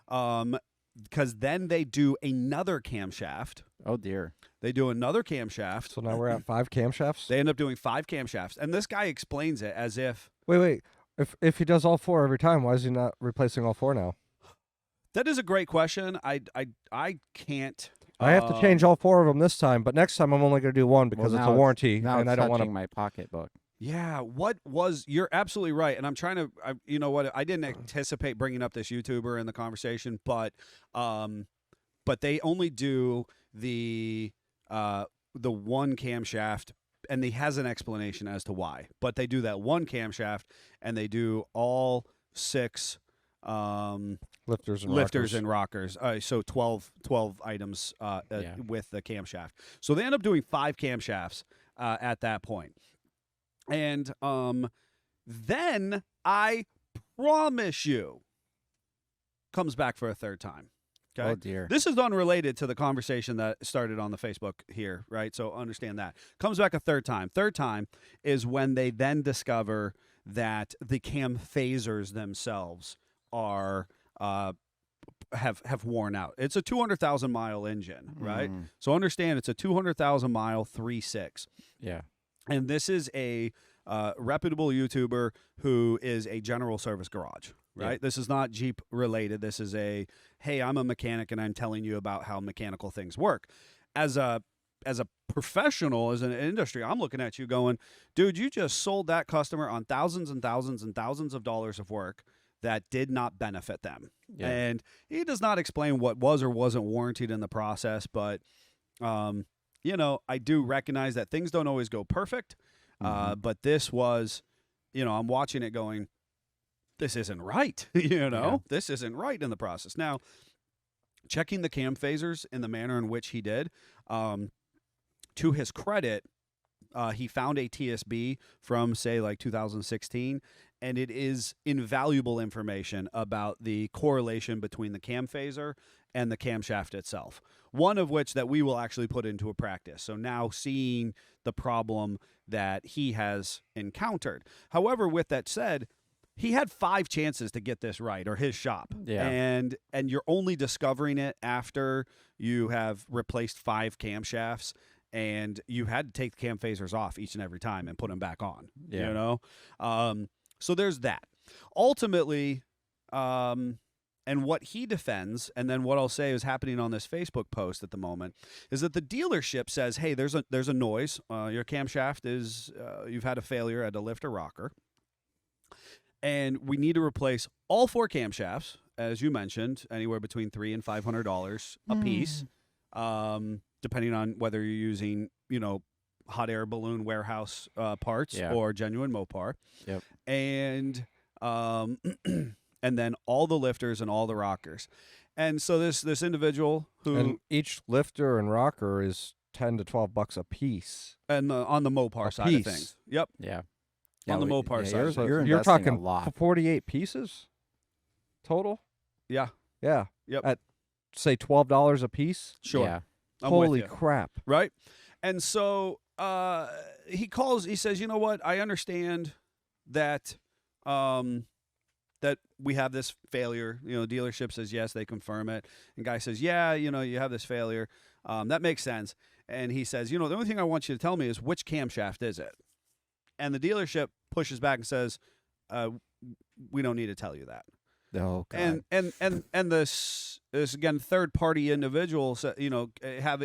Because then they do another camshaft. Oh, dear. They do another camshaft. So now we're at 5 camshafts? They end up doing 5 camshafts. And this guy explains it as if... Wait. If he does all 4 every time, why is he not replacing all 4 now? That is a great question. I can't... I have to change all 4 of them this time, but next time I'm only going to do 1 because it's a warranty, and I don't want to... my pocketbook. Yeah, you're absolutely right. And I'm trying to, you know what, I didn't anticipate bringing up this YouTuber in the conversation, but they only do the 1 camshaft, and he has an explanation as to why. But they do that 1 camshaft, and they do all 6 lifters and rockers. So 12 items with the camshaft. So they end up doing 5 camshafts at that point. And then I promise you comes back for a 3rd time. Okay? Oh, dear. This is unrelated to the conversation that started on the Facebook here, right? So understand that. Comes back a 3rd time. 3rd time is when they then discover that the cam phasers themselves are have worn out. It's a 200,000 mile engine, right? So understand it's a 200,000 mile 3.6. Yeah. And this is a reputable YouTuber who is a general service garage. Right. Yeah. This is not Jeep related. This is hey, I'm a mechanic and I'm telling you about how mechanical things work. As a professional, as an industry, I'm looking at you going, dude, you just sold that customer on thousands and thousands and thousands of dollars of work that did not benefit them. Yeah. And he does not explain what was or wasn't warranted in the process, but I do recognize that things don't always go perfect. But this was, I'm watching it going, this isn't right. This isn't right in the process. Now, checking the cam phasers in the manner in which he did, to his credit, he found a TSB from, say, like 2016, and it is invaluable information about the correlation between the cam phaser and the camshaft itself, one of which that we will actually put into a practice. So now seeing the problem that he has encountered. However, with that said, he had 5 chances to get this right, or his shop. Yeah. And you're only discovering it after you have replaced 5 camshafts and you had to take the cam phasers off each and every time and put them back on. Yeah. So there's that. Ultimately, and what he defends, and then what I'll say is happening on this Facebook post at the moment, is that the dealership says, hey, there's a noise. Your camshaft is, you've had a failure at a lift or rocker. And we need to replace all 4 camshafts, as you mentioned, anywhere between $300 and $500 a piece, depending on whether you're using, hot air balloon warehouse parts or genuine Mopar. Yep. And and then all the lifters and all the rockers. And so this individual who and each lifter and rocker is $10 to $12 a piece. and on the Mopar side of things. Yep. Yeah. On the Mopar side. So you're You're investing talking a lot. 48 pieces total? Yeah. Yeah. Yep. At, say, $12 a piece? Sure. Yeah. I'm with Holy you. crap. Right? And so he says, you know what? I understand that that we have this failure. Dealership says yes, they confirm it. And guy says, yeah, you have this failure. That makes sense. And he says, the only thing I want you to tell me is which camshaft is it? And the dealership pushes back and says, we don't need to tell you that. Oh, God. And this again, third party individual,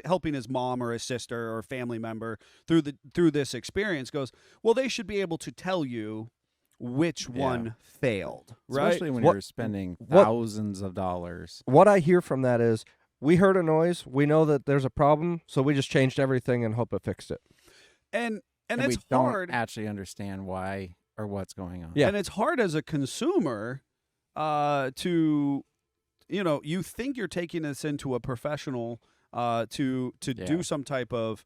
helping his mom or his sister or family member through this experience goes, well, they should be able to tell you which one failed, right? Especially when you're spending thousands of dollars. What I hear from that is, we heard a noise, we know that there's a problem, so we just changed everything and hope it fixed it. And And it's we hard. don't actually understand why or what's going on. Yeah. And it's hard as a consumer to, you think you're taking this into a professional to do some type of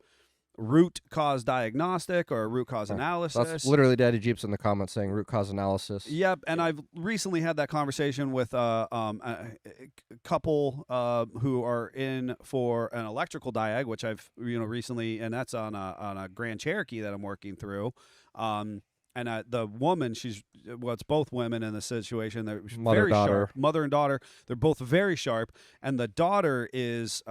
root cause diagnostic or root cause analysis. That's literally Daddy Jeep's in the comments saying root cause analysis. Yep, and I've recently had that conversation with a couple who are in for an electrical diag, which I've recently, and that's on a Grand Cherokee that I'm working through. And the woman, it's both women in the situation. They're very sharp. Mother and daughter. They're both very sharp, and the daughter is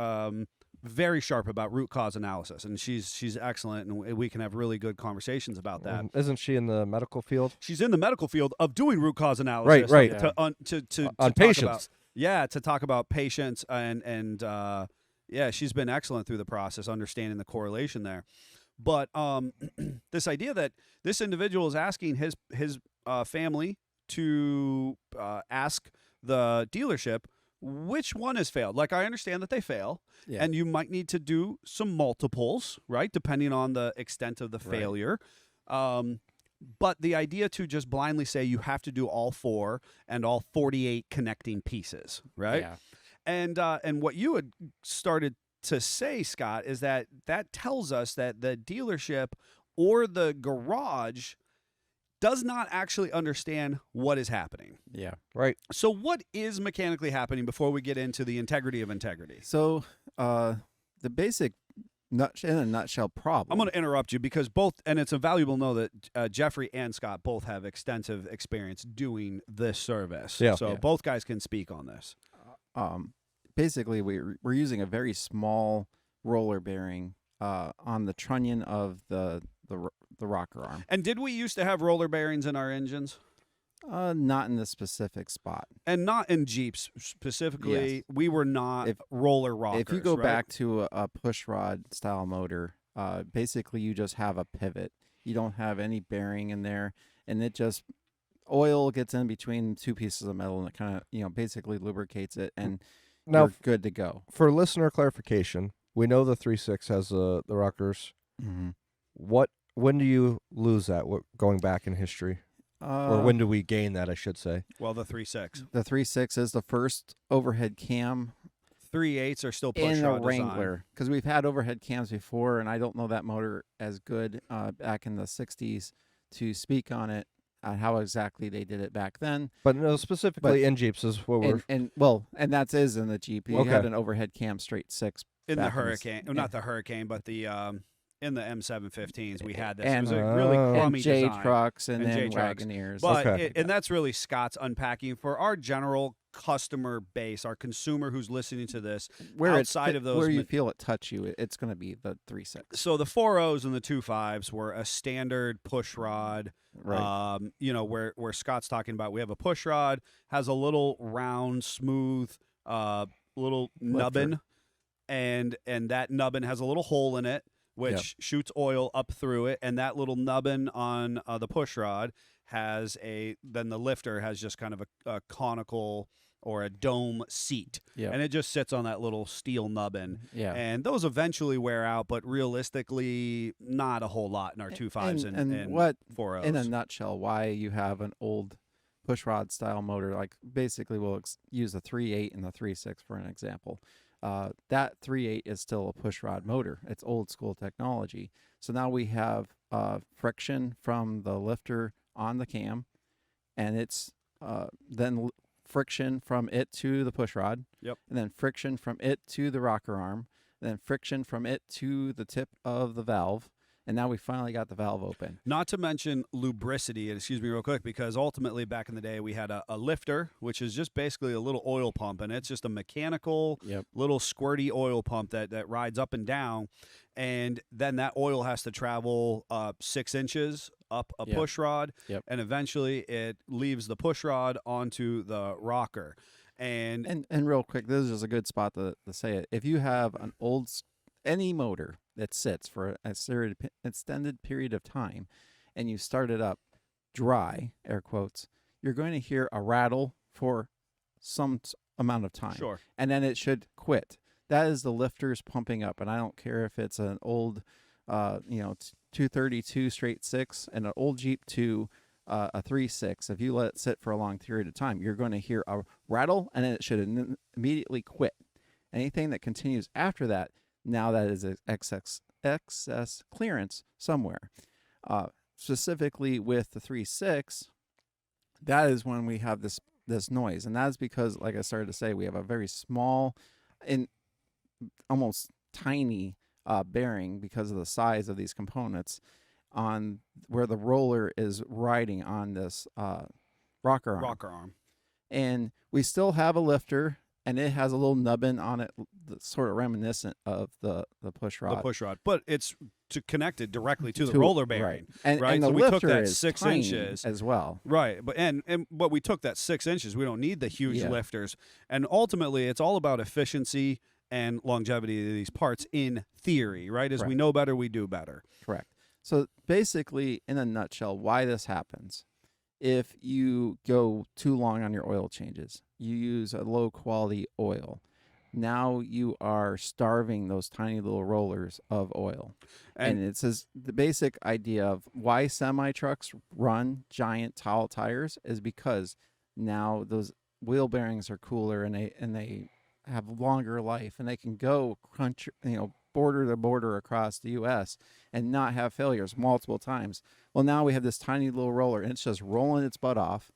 very sharp about root cause analysis, and she's excellent, and we can have really good conversations about that. Isn't she in the medical field? She's in the medical field of doing root cause analysis, Right. To on talk patients. to talk about patients, and she's been excellent through the process, understanding the correlation there. But this idea that this individual is asking his family to ask the dealership which one has failed. Like, I understand that they fail, and you might need to do some multiples, right, depending on the extent of the failure. But the idea to just blindly say you have to do all 4 and all 48 connecting pieces, right? Yeah. And what you had started to say, Scott, is that tells us that the dealership or the garage does not actually understand what is happening. Yeah. Right. So what is mechanically happening before we get into the integrity of integrity? So the basic in a nutshell problem. I'm going to interrupt you because and it's a valuable know that Jeffrey and Scott both have extensive experience doing this service. Yeah. So both guys can speak on this. Basically, we're using a very small roller bearing on the trunnion of the the rocker arm. And did we used to have roller bearings in our engines? Not in this specific spot. And not in Jeeps specifically. Yes. We were not roller rockers. If you go right? back to a push rod style motor, basically you just have a pivot. You don't have any bearing in there, and it just oil gets in between two pieces of metal, and it kind of basically lubricates it, and Now, you're good to go. for listener clarification, we know the 3.6 has the rockers. Mm-hmm. When do you lose that? Going back in history, or when do we gain that? I should say. Well, the 3.6. The 3.6 is the first overhead cam 3.8s are still push in a rod design. Wrangler, because we've had overhead cams before, and I don't know that motor as good back in the 60s to speak on it, how exactly they did it back then. But no, specifically in Jeeps is what we're. And that is in the Jeep. You had an overhead cam straight 6 in the back Hurricane. in Not the Hurricane, but the in the M715s we had this. And, it was a really crummy and J design. trucks and then J-trucks. Wagoneers. But Okay. and that's really Scott's unpacking for our general customer base, our consumer who's listening to this. outside of those where you feel it touch you, it's going to be the 3.6. So the 4.0s and the 2.5s were a standard push rod. Right. Where Scott's talking about, we have a push rod, has a little round, smooth, little nubbin, and that nubbin has a little hole in it, which shoots oil up through it, and that little nubbin on the push rod then the lifter has just kind of a conical or a dome seat, and it just sits on that little steel nubbin. Yeah. And those eventually wear out, but realistically, not a whole lot in our 2.5s and what 4.0s. in a nutshell, why you have an old push rod style motor, like basically we'll use the 3.8 and the 3.6 for an example. That 3.8 is still a push rod motor. It's old school technology. So now we have friction from the lifter on the cam, and it's then friction from it to the push rod. Yep. And then friction from it to the rocker arm. And then friction from it to the tip of the valve. And now we finally got the valve open. Not to mention lubricity, and excuse me real quick, because ultimately back in the day we had a lifter, which is just basically a little oil pump, and it's just a mechanical little squirty oil pump that rides up and down, and then that oil has to travel 6 inches up a push rod, and eventually it leaves the push rod onto the rocker. And real quick, this is a good spot to say it. If you have an any motor that sits for a extended period of time, and you start it up dry, air quotes, you're going to hear a rattle for some amount of time. Sure. And then it should quit. That is the lifters pumping up, and I don't care if it's an old, 232 straight 6 and an old Jeep to a 3.6. If you let it sit for a long period of time, you're going to hear a rattle, and then it should immediately quit. Anything that continues after that, now that is excess clearance somewhere. Specifically with the 3.6, that is when we have this noise, and that is because, like I started to say, we have a very small and almost tiny bearing because of the size of these components on where the roller is riding on this rocker arm. And we still have a lifter, and it has a little nubbin on it that's sort of reminiscent of the push rod. The push rod. But it's connected directly to the roller bearing. Right. And the so we lifter took that is 6 tiny inches as well. Right. But we took that 6 inches. We don't need the huge lifters. And ultimately it's all about efficiency and longevity of these parts in theory, right? As we know better, we do better. Correct. So basically, in a nutshell, why this happens: if you go too long on your oil changes, you use a low quality oil, now you are starving those tiny little rollers of oil. And it says the basic idea of why semi trucks run giant tall tires is because now those wheel bearings are cooler, and they have longer life, and they can go border to border across the U.S. and not have failures multiple times. Well, now we have this tiny little roller, and it's just rolling its butt off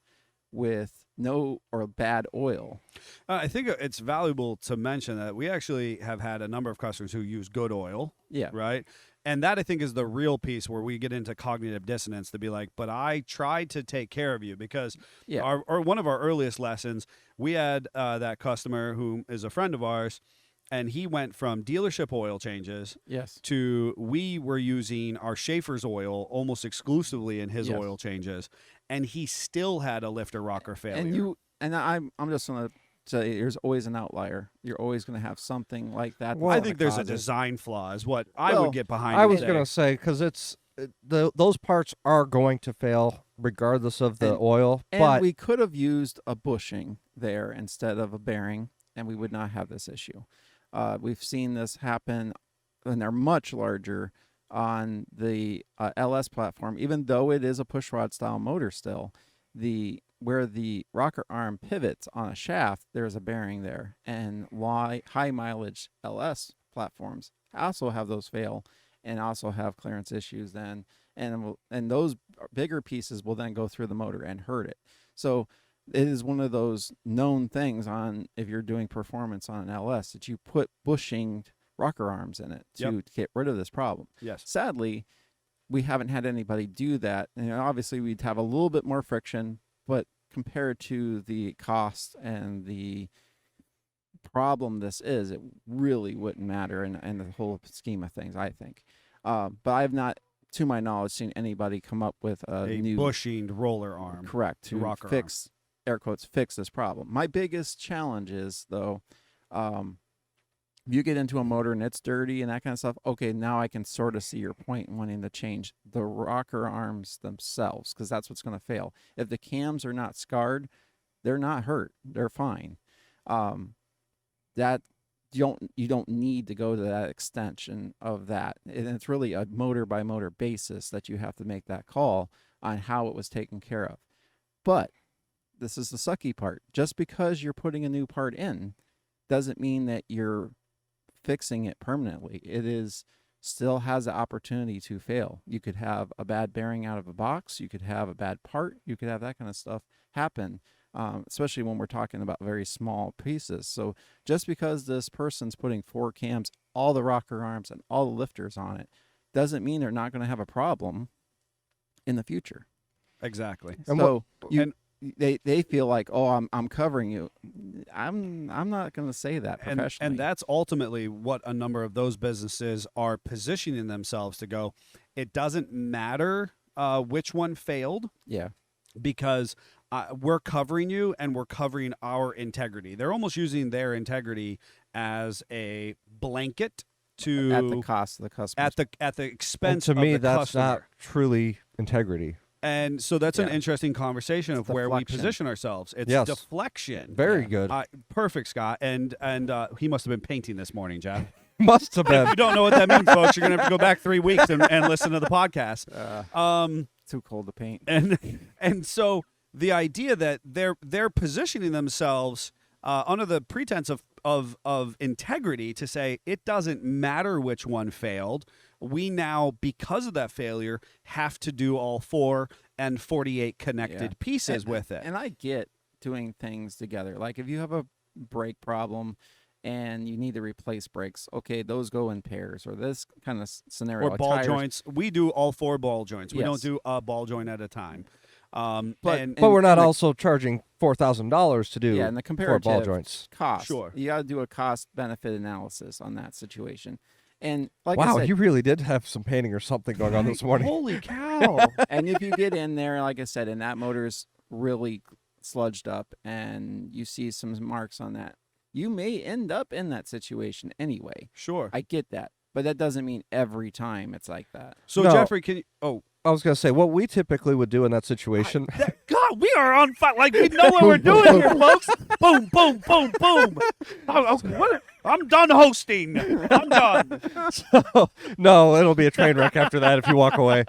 with no or bad oil. I think it's valuable to mention that we actually have had a number of customers who use good oil. Yeah. Right. And that, I think, is the real piece where we get into cognitive dissonance to be like, but I tried to take care of you, because one of our earliest lessons, we had that customer who is a friend of ours, and he went from dealership oil changes Yes. to we were using our Schaefer's oil almost exclusively in his Yes. oil changes, and he still had a lifter rocker failure. And I'm just gonna say there's always an outlier. You're always gonna have something like that. Well, I that's think gonna there's a cause it. design flaw, is what I Well, would get behind. I and was say. gonna say because those parts are going to fail regardless of the oil, And but we could have used a bushing there instead of a bearing, and we would not have this issue. We've seen this happen, and they're much larger on the LS platform, even though it is a pushrod style motor still. Where the rocker arm pivots on a shaft, there's a bearing there, and high mileage LS platforms also have those fail, and also have clearance issues. Then, and those bigger pieces will then go through the motor and hurt it. So it is one of those known things on if you're doing performance on an LS that you put bushing rocker arms in it to get rid of this problem. Yes. Sadly, we haven't had anybody do that. And obviously, we'd have a little bit more friction, but compared to the cost and the problem this is, it really wouldn't matter in the whole scheme of things, I think. But I have not, to my knowledge, seen anybody come up with a new bushinged roller arm. correct to rocker fix air quotes fix this problem. My biggest challenge is though, if you get into a motor and it's dirty and that kind of stuff, okay, now I can sort of see your point in wanting to change the rocker arms themselves, because that's what's going to fail. If the cams are not scarred, they're not hurt, they're fine. That you don't need to go to that extension of that, and it's really a motor by motor basis that you have to make that call on how it was taken care of. But this is the sucky part. Just because you're putting a new part in doesn't mean that you're fixing it permanently. It is still has the opportunity to fail. You could have a bad bearing out of a box. You could have a bad part. You could have that kind of stuff happen, especially when we're talking about very small pieces. So just because this person's putting 4 cams, all the rocker arms, and all the lifters on it, doesn't mean they're not going to have a problem in the future. Exactly. So they feel like, oh, I'm covering you. I'm not going to say that professionally. And that's ultimately what a number of those businesses are positioning themselves to go. It doesn't matter which one failed. Yeah. Because we're covering you and we're covering our integrity. They're almost using their integrity as a blanket to at the cost of the customer. at the expense to of me the that's customer. not truly integrity. And so that's an Yeah. interesting conversation It's of where we deflection. position ourselves. It's Yes. deflection. Very good. Perfect, Scott. And he must have been painting this morning, Jeff. Must have If you been. don't know what that means, folks, you're going to have to go back 3 weeks and listen to the podcast. Too cold to paint. And so the idea that they're positioning themselves under the pretense of integrity to say it doesn't matter which one failed. We now, because of that failure, have to do all 4 and 48 connected pieces with it. And I get doing things together. Like if you have a brake problem and you need to replace brakes, okay, those go in pairs, or this kind of scenario. Or ball tires. joints. We do all 4 ball joints. We Yes. don't do a ball joint at a time. But But we're not also charging $4,000 to do Yeah, and the 4 comparative ball joints. cost. Sure. You got to do a cost-benefit analysis on that situation. And like Wow, I said, you really did have some painting or something going on this morning. Holy cow. and if you get in there, like I said, and that motor's really sludged up and you see some marks on that, you may end up in that situation anyway. Sure. I get that. But that doesn't mean every time it's like that. So, No. Jeffrey, can you... Oh, I was going to say, what we typically would do in that situation, God, we are on fire. Like, we know what we're doing here, folks. Boom, boom, boom, boom. I'm done hosting. I'm done. no, it'll be a train wreck after that if you walk away.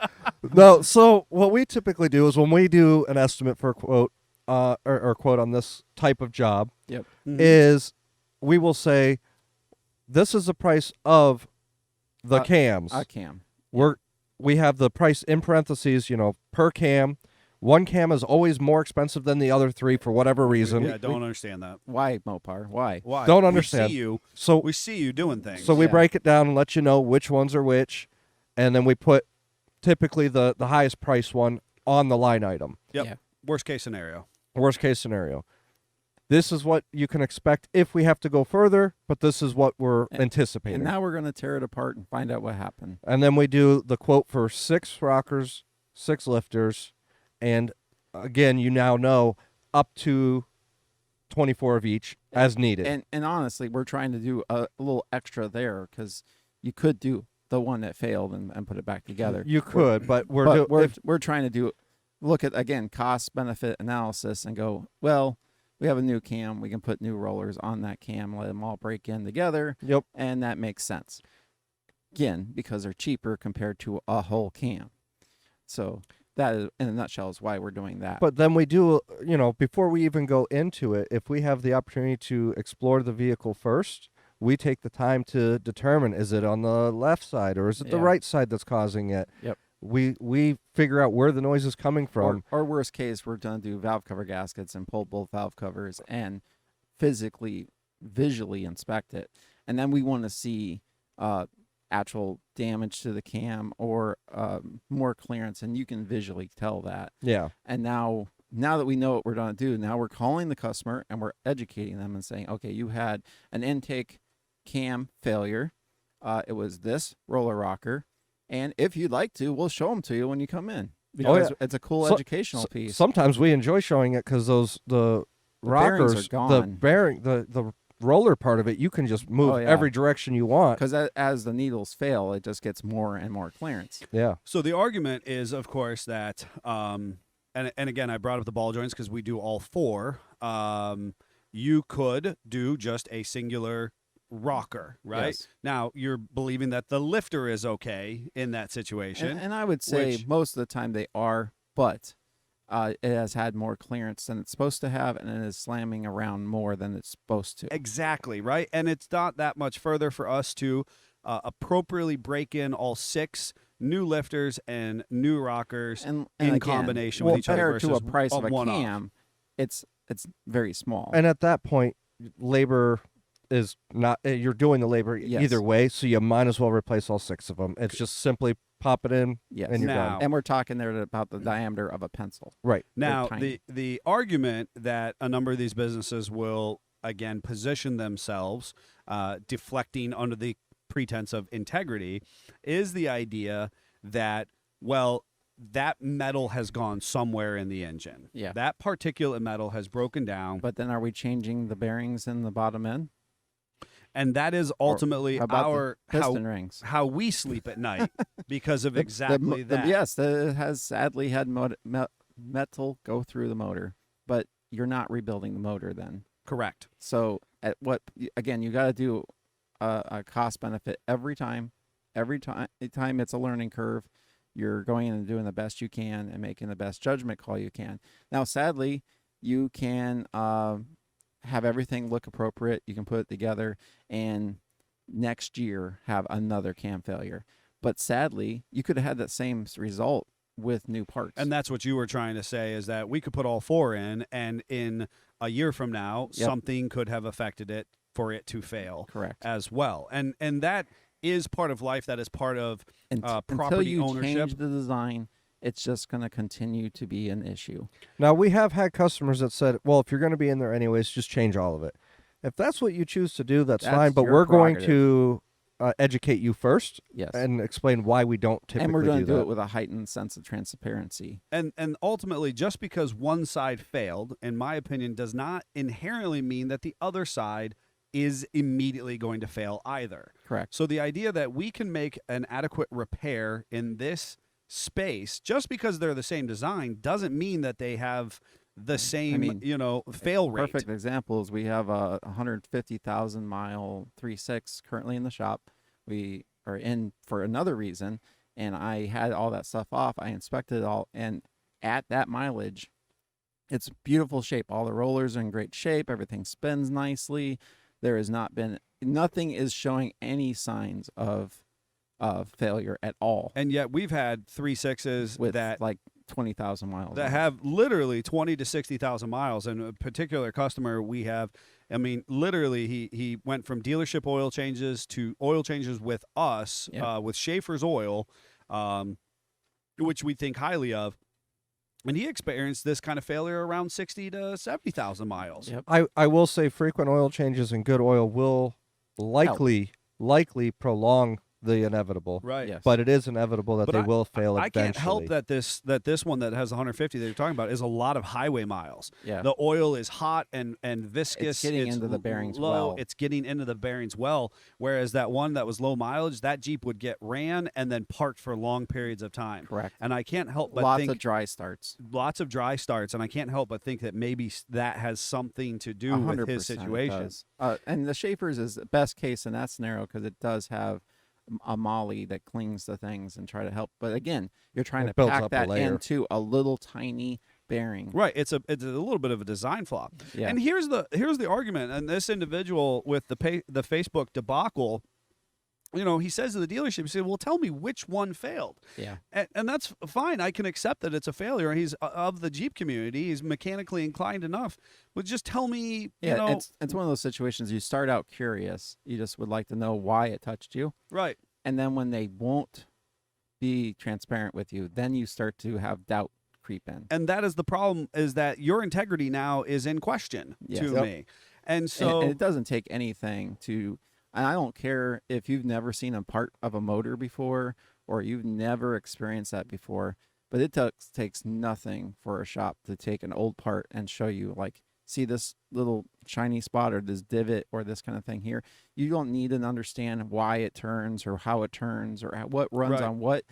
No, so what we typically do is when we do an estimate for a quote, or quote on this type of job, Yep. is we will say, this is the price of the cams. A cam. We have the price in parentheses, per cam. One cam is always more expensive than the other 3 for whatever reason. Yeah, don't understand that. Why, Mopar? Why? Why? Don't understand. We see you doing things. So we Yeah. break it down and let you know which ones are which, and then we put typically the highest price one on the line item. Yep. Yeah. Worst case scenario. Worst case scenario. this is what you can expect if we have to go further, but this is what we're anticipating. And now we're going to tear it apart and find out what happened. And then we do the quote for 6 rockers, 6 lifters, and again, you now know up to 24 of each as needed. And honestly, we're trying to do a little extra there because you could do the one that failed and put it back together. You could, but we're trying to look at, again, cost benefit analysis and go, well, we have a new cam. We can put new rollers on that cam, let them all break in together. Yep. And that makes sense. Again, because they're cheaper compared to a whole cam. So that, is, in a nutshell, is why we're doing that. But then we do, before we even go into it, if we have the opportunity to explore the vehicle first, we take the time to determine, is it on the left side or is it the right side that's causing it? Yep. We figure out where the noise is coming from. Or worst case, we're going to do valve cover gaskets and pull both valve covers and visually inspect it. And then we want to see actual damage to the cam or more clearance, and you can visually tell that. Yeah. And now that we know what we're going to do, now we're calling the customer and we're educating them and saying, okay, you had an intake cam failure. It was this roller rocker. And if you'd like to, we'll show them to you when you come in. Because it's a cool educational piece. Sometimes we enjoy showing it because the rockers, bearings are gone. the roller part of it, you can just move every direction you want. Because as the needles fail, it just gets more and more clearance. Yeah. So the argument is, of course, that, and again, I brought up the ball joints because we do all 4. You could do just a singular rocker, right? Yes. Now, you're believing that the lifter is okay in that situation. And I would say most of the time they are, but it has had more clearance than it's supposed to have, and it is slamming around more than it's supposed to. Exactly, right? And it's not that much further for us to appropriately break in all 6 new lifters and new rockers and in again, combination with each other compared versus to a price of a one-off. cam, it's very small. And at that point, labor is not, you're doing the labor either way, so you might as well replace all 6 of them. It's just simply pop it in and you're done. And we're talking there about the diameter of a pencil. Right. Now, the argument that a number of these businesses will, again, position themselves deflecting under the pretense of integrity is the idea that, well, that metal has gone somewhere in the engine. Yeah. That particulate metal has broken down. But then are we changing the bearings in the bottom end? And that is ultimately our piston rings. how we sleep at night because of exactly that. Yes, it has sadly had metal go through the motor, but you're not rebuilding the motor then. Correct. So again, you got to do a cost benefit every time. Every time it's a learning curve. You're going in and doing the best you can and making the best judgment call you can. Now, sadly, you can have everything look appropriate. You can put it together and next year have another cam failure. But sadly, you could have had that same result with new parts. And that's what you were trying to say, is that we could put all 4 in, and in a year from now, something could have affected it for it to fail. Correct. As well. And that is part of life. That is part of property until you ownership. change the design, it's just going to continue to be an issue. Now, we have had customers that said, well, if you're going to be in there anyways, just change all of it. If that's what you choose to do, that's fine, but we're going to educate you first and explain why we don't typically do that. And we're going to do it with a heightened sense of transparency. And ultimately, just because one side failed, in my opinion, does not inherently mean that the other side is immediately going to fail either. Correct. So the idea that we can make an adequate repair in this space, just because they're the same design, doesn't mean that they have the same, fail rate. Perfect example is we have a 150,000 mile 3.6 currently in the shop. We are in for another reason, and I had all that stuff off. I inspected it all, and at that mileage, it's beautiful shape. All the rollers are in great shape. Everything spins nicely. There has not been, nothing is showing any signs of failure at all. And yet we've had 3.6s with that like 20,000 miles that have literally 20 to 60,000 miles. And a particular customer we have, I mean, literally he went from dealership oil changes to oil changes with us, with Schaefer's oil, which we think highly of. And he experienced this kind of failure around 60 to 70,000 miles. Yep. I will say frequent oil changes and good oil will likely prolong the inevitable. Right. Yes. But it is inevitable that But they will fail I eventually. can't help that this one that has 150 that you're talking about is a lot of highway miles. Yeah. The oil is hot and viscous. It's getting into the bearings low. well. It's getting into the bearings well. Whereas that one that was low mileage, that Jeep would get ran and then parked for long periods of time. Correct. And I can't help but Lots think of dry starts. lots of dry starts, and I can't help but think that maybe that has something to do with his 100% it situation. does. And the Schaefer's is the best case in that scenario because it does have a molly that clings to things and try to help. But again, you're trying It to builds pack up a that layer. into a little tiny bearing. Right, it's a little bit of a design flaw. Yeah. And here's the argument. And this individual with the Facebook debacle, he says to the dealership, he said, "Well, tell me which one failed." Yeah. And that's fine. I can accept that it's a failure. He's of the Jeep community. He's mechanically inclined enough. But just tell me, Yeah, it's one of those situations you start out curious. You just would like to know why it touched you. right. And then when they won't be transparent with you, then you start to have doubt creep in. And that is the problem, is that your integrity now is in question Yes. to Yep. me. And so And it doesn't take anything to, and I don't care if you've never seen a part of a motor before or you've never experienced that before, but it takes nothing for a shop to take an old part and show you, like, see this little shiny spot or this divot or this kind of thing here. You don't need to understand why it turns or how it turns or what runs Right. on what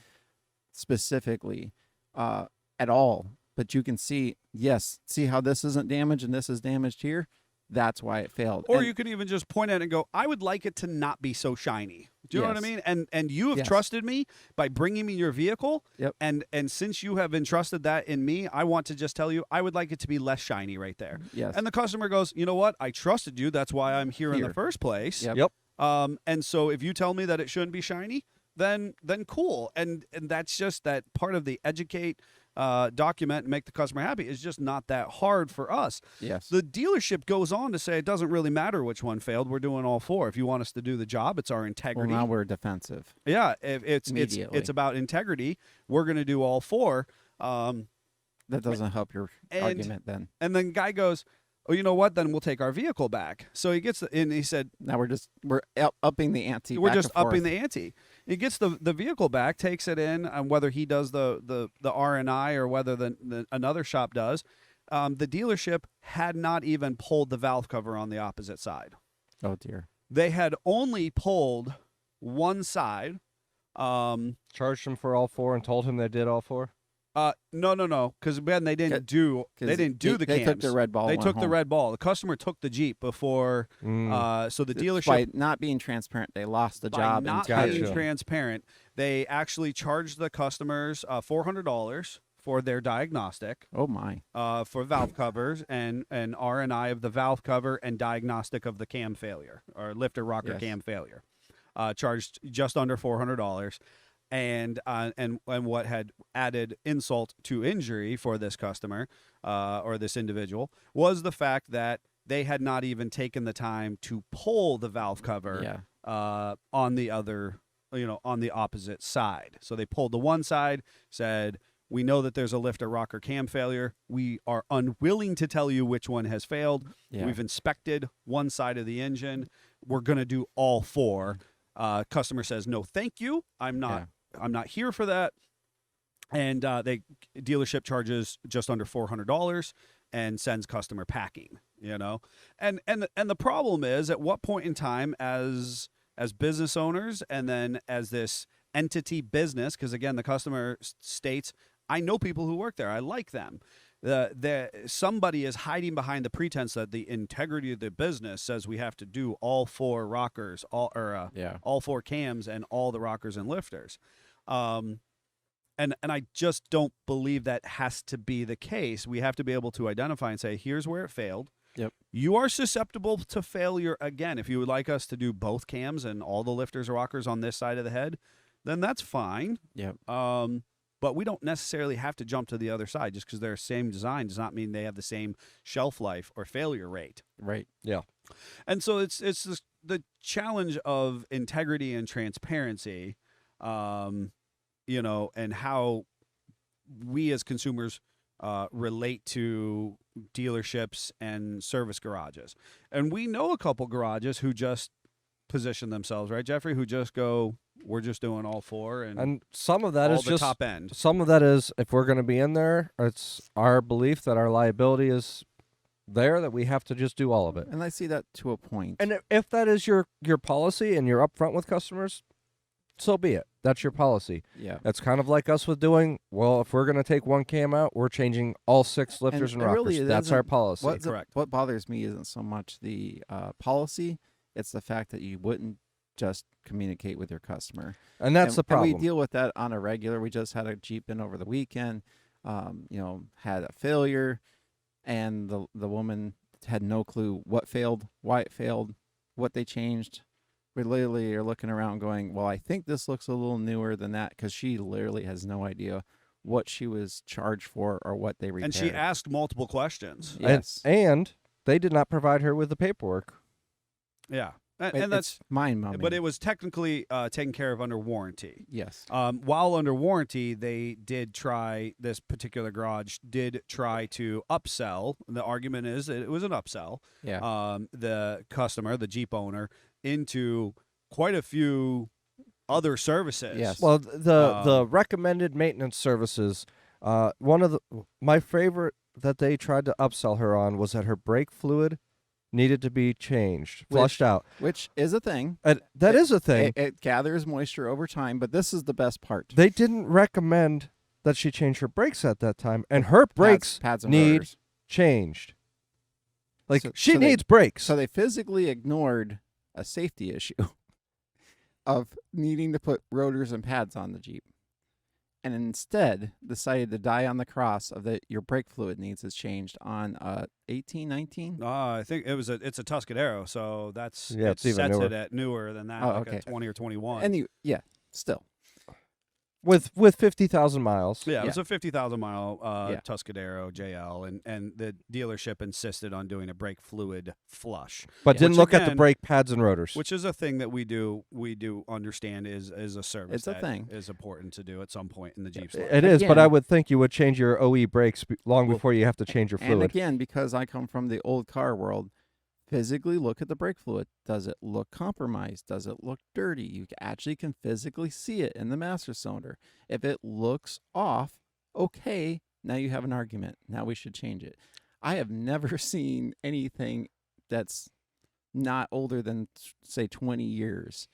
specifically at all. But you can see, yes, see how this isn't damaged and this is damaged here? That's why it failed. or And- you could even just point at it and go, "I would like it to not be so shiny." Do you know what I Yes. mean? And you have Yes. trusted me by bringing me your vehicle. Yep. And since you have entrusted that in me, I want to just tell you, I would like it to be less shiny right there. Yes. And the customer goes, "You know what? I trusted you. That's why I'm here in the Here. first place." Yep. Yep. And so if you tell me that it shouldn't be shiny, then cool. And that's just that part of the educate, document, and make the customer happy is just not that hard for us. Yes. The dealership goes on to say it doesn't really matter which one failed. We're doing all four. If you want us to do the job, it's our Well, integrity. now we're defensive. Yeah, if it's Immediately. about integrity. We're going to do all four. That doesn't help your And- argument then. And then guy goes, "Oh, you know what? Then we'll take our vehicle back." So he gets and he said, Now we're upping the ante. "We're back just and forth. upping the ante." He gets the vehicle back, takes it in, and whether he does the R&I or whether another shop does, the dealership had not even pulled the valve cover on the opposite side. Oh dear. They had only pulled one side. Charged him for all four and told him they did all four. No, because Ben, they didn't do the they cams. took the red ball. They and took went the home. red ball. The customer took the Jeep before. So the dealership, By not being transparent, they lost the by job. not entirely. being transparent, they actually charged the customers $400 for their diagnostic, Oh my. for valve covers and R&I of the valve cover and diagnostic of the cam failure or lifter rocker Yes. cam failure. Charged just under $400. And what had added insult to injury for this customer or this individual was the fact that they had not even taken the time to pull the valve cover Yeah. on the other, on the opposite side. So they pulled the one side, said, "We know that there's a lifter rocker cam failure. We are unwilling to tell you which one has failed. Yeah. We've inspected one side of the engine. We're going to do all four." Customer says, "No, thank you. I'm not here for that." And dealership charges just under $400 and sends customer packing, And the problem is, at what point in time as business owners and then as this entity business, because again, the customer states, "I know people who work there. I like them." Somebody is hiding behind the pretense that the integrity of the business says we have to do all four rockers, all four cams, and all the rockers and lifters. And I just don't believe that has to be the case. We have to be able to identify and say, here's where it failed. Yep. You are susceptible to failure again. If you would like us to do both cams and all the lifters or rockers on this side of the head, then that's fine. Yep. But we don't necessarily have to jump to the other side. Just because they're the same design does not mean they have the same shelf life or failure rate. Right. Yeah. And so it's the challenge of integrity and transparency, and how we as consumers relate to dealerships and service garages. And we know a couple garages who just position themselves, right, Jeffrey, who just go, we're just doing all four, And some of that all is the just top end. some of that is if we're going to be in there, it's our belief that our liability is there, that we have to just do all of it. And I see that to a point. And if that is your policy and you're upfront with customers, so be it. That's your policy. Yeah. That's kind of like us with doing, well, if we're going to take one cam out, we're changing all 6 lifters and, it rockers. really That's our isn't- policy. Correct. What bothers me isn't so much the policy; it's the fact that you wouldn't just communicate with your customer. And that's the problem. And we deal with that on a regular. We just had a Jeep in over the weekend. Had a failure, and the woman had no clue what failed, why it failed, what they changed. We literally are looking around going, well, I think this looks a little newer than that, because she literally has no idea what she was charged for or what they repaired. And she asked multiple questions. Yes. And they did not provide her with the paperwork. Yeah. And It's that's, mind-numbing. but it was technically taken care of under warranty. Yes. While under warranty, they did try, this particular garage did try to upsell. The argument is that it was an upsell. Yeah. The customer, the Jeep owner, into quite a few other services. Yes. Well, the recommended maintenance services, one of my favorite that they tried to upsell her on was that her brake fluid needed to be changed, flushed out. Which is a thing. That is a thing. It gathers moisture over time, but this is the best part. They didn't recommend that she change her brakes at that time, and her brakes pads and need rotors. changed. Like, So- she so they- needs brakes. So they physically ignored a safety issue of needing to put rotors and pads on the Jeep, and instead decided to die on the cross of that your brake fluid needs is changed on 18, 19. I think it's a Tuscadero, so that's Yeah, it it's even sets newer. it at newer than that, Oh, like okay. a 20 or 21. And still. with 50,000 miles. Yeah, it was a 50,000 mile Yeah. Mm-hmm. Tuscadero JL, and the dealership insisted on doing a brake fluid flush, But didn't Which look at the again- brake pads and rotors. which is a thing that we do understand is a service It's a that thing. is important to do at some point in the Jeep's life. It is, but Again- I would think you would change your OE brakes long before you have to change your And fluid. again, because I come from the old car world, physically look at the brake fluid. Does it look compromised? Does it look dirty? You actually can physically see it in the master cylinder. If it looks off, okay, now you have an argument. Now we should change it. I have never seen anything that's not older than, say, 20 years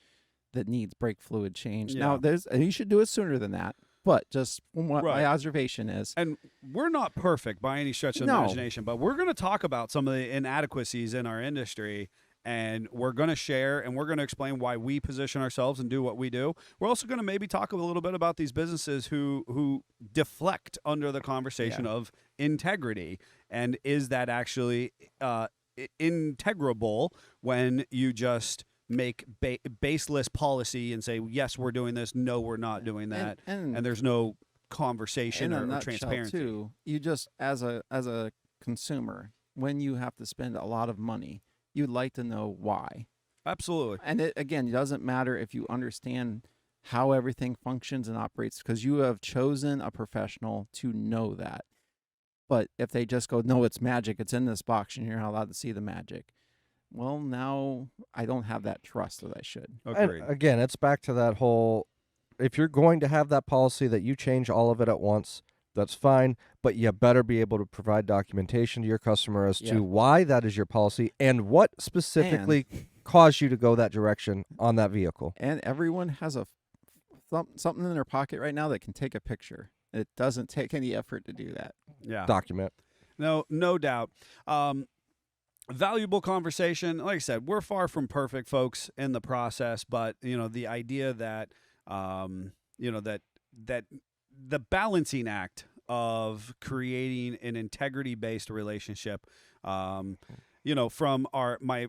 that needs brake fluid change. Yeah. Now, you should do it sooner than that. But just from what Right. my observation is, And we're not perfect by any stretch of the No. imagination, but we're going to talk about some of the inadequacies in our industry, and we're going to share and we're going to explain why we position ourselves and do what we do. We're also going to maybe talk a little bit about these businesses who deflect under the conversation of integrity, and is that actually integrable when you just make baseless policy and say, yes, we're doing this, no, we're not doing that, and there's no conversation in a or nutshell, transparency. too, you just as a consumer, when you have to spend a lot of money, you'd like to know why. Absolutely. And it doesn't matter if you understand how everything functions and operates, because you have chosen a professional to know that. But if they just go, no, it's magic, it's in this box, and you're not allowed to see the magic, well, now I don't have that trust that I should. Agreed. And again, it's back to that whole, if you're going to have that policy that you change all of it at once, that's fine, but you better be able to provide documentation to your customer as Yeah. to why that is your policy and what specifically caused you to go that direction on that vehicle. And everyone has something in their pocket right now that can take a picture. It doesn't take any effort to do that. Yeah. Document. No doubt. Valuable conversation. Like I said, we're far from perfect, folks, in the process, but the idea that that the balancing act of creating an integrity-based relationship, from my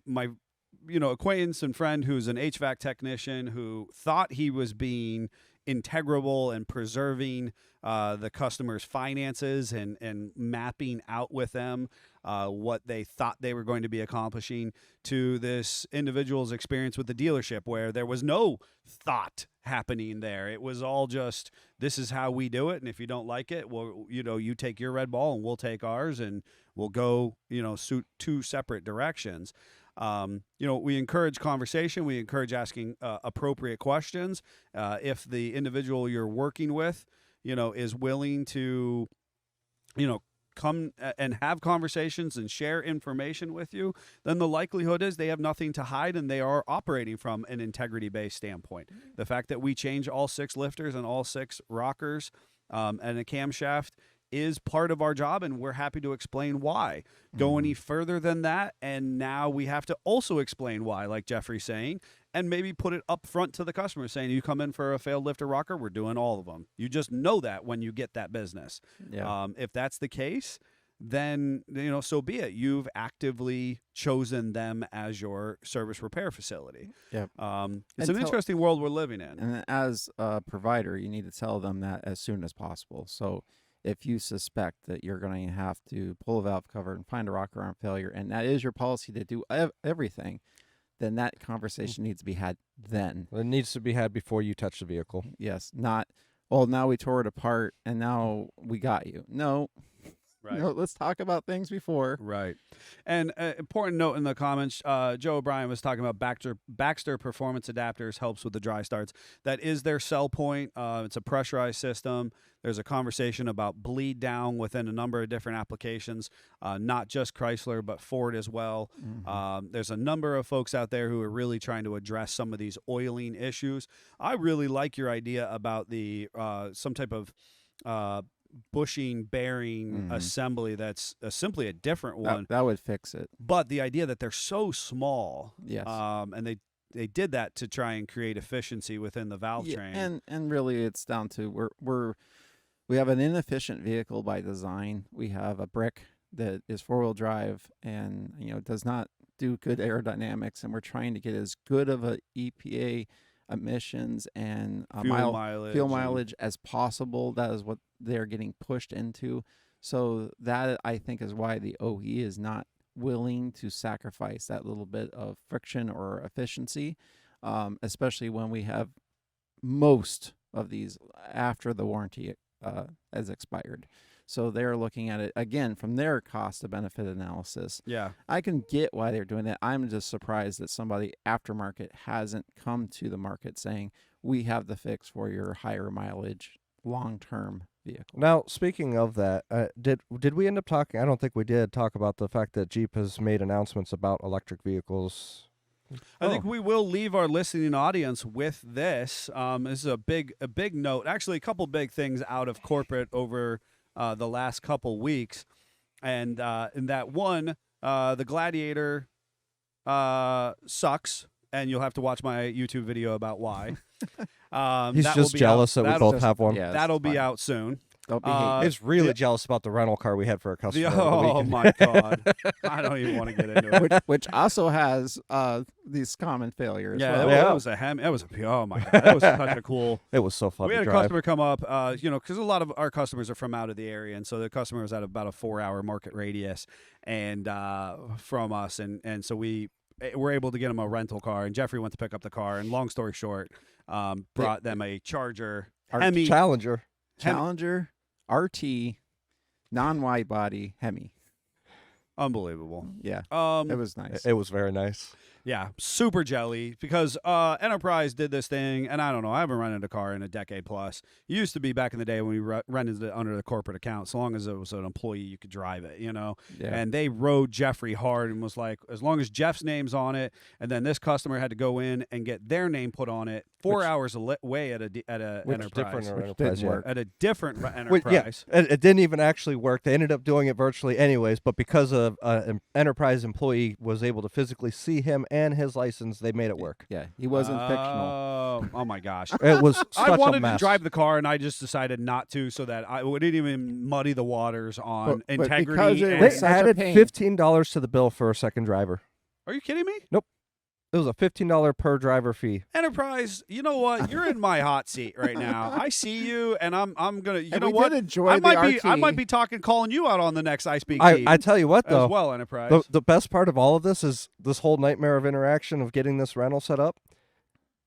acquaintance and friend who's an HVAC technician who thought he was being integral and preserving the customer's finances and mapping out with them what they thought they were going to be accomplishing, to this individual's experience with the dealership where there was no thought happening there. It was all just, this is how we do it, and if you don't like it, well, you take your red ball and we'll take ours, and we'll go, two separate directions. We encourage conversation. We encourage asking appropriate questions. If the individual you're working with, is willing to, come and have conversations and share information with you, then the likelihood is they have nothing to hide and they are operating from an integrity-based standpoint. The fact that we change all 6 lifters and all 6 rockers and a camshaft is part of our job, and we're happy to explain why. Go any further than that, and now we have to also explain why, like Jeffrey's saying, and maybe put it up front to the customer, saying, you come in for a failed lifter rocker, we're doing all of them. You just know that when you get that business. Yeah. If that's the case, then, so be it. You've actively chosen them as your service repair facility. Yep. It's an interesting world we're living in. And as a provider, you need to tell them that as soon as possible. So if you suspect that you're going to have to pull a valve cover and find a rocker arm failure, and that is your policy to do everything, then that conversation needs to be had then. It needs to be had before you touch the vehicle. Yes, not, well, now we tore it apart and now we got you. No. Right. No, let's talk about things before. Right. And important note in the comments, Joe O'Brien was talking about Baxter Performance Adapters helps with the dry starts. That is their sell point. It's a pressurized system. There's a conversation about bleed down within a number of different applications, not just Chrysler, but Ford as well. Mm-hmm. There's a number of folks out there who are really trying to address some of these oiling issues. I really like your idea about the some type of bushing bearing assembly that's simply a different one. That would fix it. But the idea that they're so small, Yes. And they did that to try and create efficiency within the valve train. And really it's down to we have an inefficient vehicle by design. We have a brick that is 4-wheel drive and does not do good aerodynamics, and we're trying to get as good of a EPA emissions and fuel mileage as possible. That is what they're getting pushed into. So that, I think, is why the OE is not willing to sacrifice that little bit of friction or efficiency, especially when we have most of these after the warranty has expired. So they're looking at it, again, from their cost to benefit analysis. Yeah. I can get why they're doing that. I'm just surprised that somebody aftermarket hasn't come to the market saying, we have the fix for your higher mileage long-term vehicle. Now, speaking of that, did we end up talking? I don't think we did talk about the fact that Jeep has made announcements about electric vehicles. I think we will leave our listening audience with this. This is a big note. Actually, a couple big things out of corporate over the last couple weeks, and in that one, the Gladiator sucks, and you'll have to watch my YouTube video about why. He's just jealous that we both have one. Yeah, that'll be out soon. Don't be hating. He's really jealous about the rental car we had for a customer. Oh my God, I don't even want to get into it. which also has these common failures. Yeah, well. that was a ham. That was a. Oh my God, that was such a cool. It was so fun We to had a drive. customer come up, because a lot of our customers are from out of the area, and so the customer was at about a 4-hour market radius, and from us, and so we were able to get him a rental car, and Jeffrey went to pick up the car, and long story short, brought them a Charger, Hemi, Challenger. Challenger RT, non-wide body Hemi. Unbelievable. Yeah, it was nice. It was very nice. Yeah, super jelly because Enterprise did this thing, and I don't know. I haven't rented a car in a decade plus. It used to be back in the day when we rented it under the corporate account. So long as it was an employee, you could drive it, Yeah. And they rode Jeffrey hard and was like, as long as Jeff's name's on it, and then this customer had to go in and get their name put on it 4 hours away at a Enterprise. Different Which Enterprise, didn't work. At a different Enterprise. Yeah, it didn't even actually work. They ended up doing it virtually anyways, but because of an Enterprise employee was able to physically see him and his license, they made it work. Yeah, he wasn't fictional. Oh my gosh. It was such I wanted a mess. to drive the car, and I just decided not to, so that I wouldn't even muddy the waters on But integrity. because it and- They was such a added pain. $15 to the bill for a second driver. Are you kidding me? Nope. It was a $15 per driver fee. Enterprise, you know what? You're in my hot seat right now. I see you, and I'm gonna. You And know we what? did enjoy I the might RT. be calling you out on the next I Speak Jeep I tell you what, as though, well, Enterprise. the best part of all of this is this whole nightmare of interaction of getting this rental set up.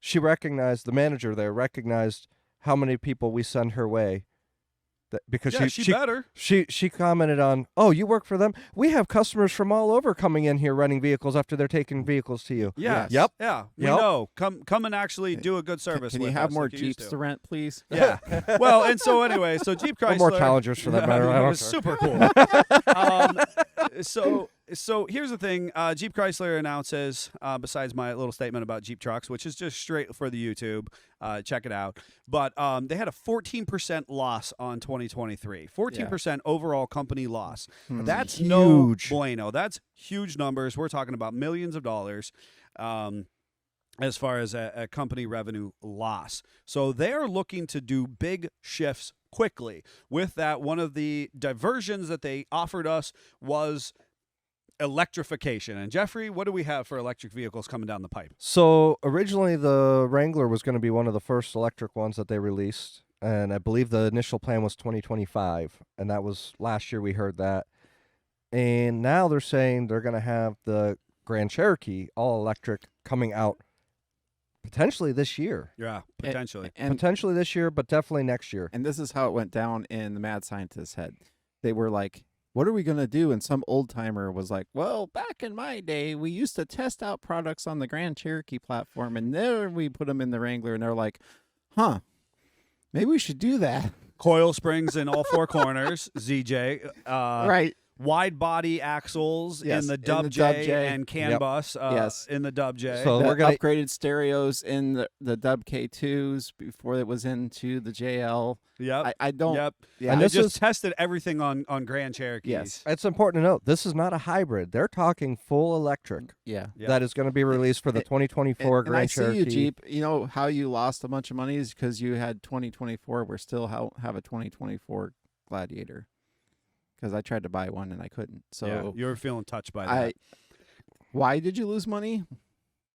She recognized, the manager there recognized how many people we send her way. Because yeah, she better. she commented on, oh, you work for them? We have customers from all over coming in here renting vehicles after they're taking vehicles to you. Yes. Yep. Yeah. We Yep. know. Come and actually do a good service. Can with you have us more like you used Jeeps to rent, please? Yeah. Well, and so anyway, so Jeep Chrysler. Or more Challengers for that matter. I It don't was care. super cool. So here's the thing. Jeep Chrysler announces, besides my little statement about Jeep trucks, which is just straight for the YouTube, check it out. But they had a 14% loss on 2023. 14% overall company loss. That's huge. no bueno. That's huge numbers. We're talking about millions of dollars. As far as a company revenue loss. So they're looking to do big shifts quickly. With that, one of the diversions that they offered us was electrification. And Jeffrey, what do we have for electric vehicles coming down the pipe? So originally the Wrangler was going to be one of the first electric ones that they released, and I believe the initial plan was 2025, and that was last year we heard that. And now they're saying they're going to have the Grand Cherokee all electric coming out potentially this year. Yeah, potentially. Potentially this year, but definitely next year. And this is how it went down in the mad scientist's head. They were like, what are we going to do? And some old timer was like, well, back in my day, we used to test out products on the Grand Cherokee platform, and then we put them in the Wrangler. And they're like, huh, maybe we should do that. Coil springs in all four corners, ZJ. Right. Wide body axles Yes, in the in Dub the J Dub J. and CAN Yep. bus Yes. in the Dub J. So The we're gonna upgraded stereos in the Dub K2s before it was into the JL. Yep. I don't. Yep. Yeah, And I this just is- tested everything on Grand Cherokees. Yes. It's important to note this is not a hybrid. They're talking full electric. yeah. Yep. That is going to be released for the 2024 And I Grand see Cherokee. you, Jeep. You know how you lost a bunch of money is because you had 2024. We're still have a 2024 Gladiator. Because I tried to buy one and I couldn't. So yeah, you were feeling touched by that. why did you lose money?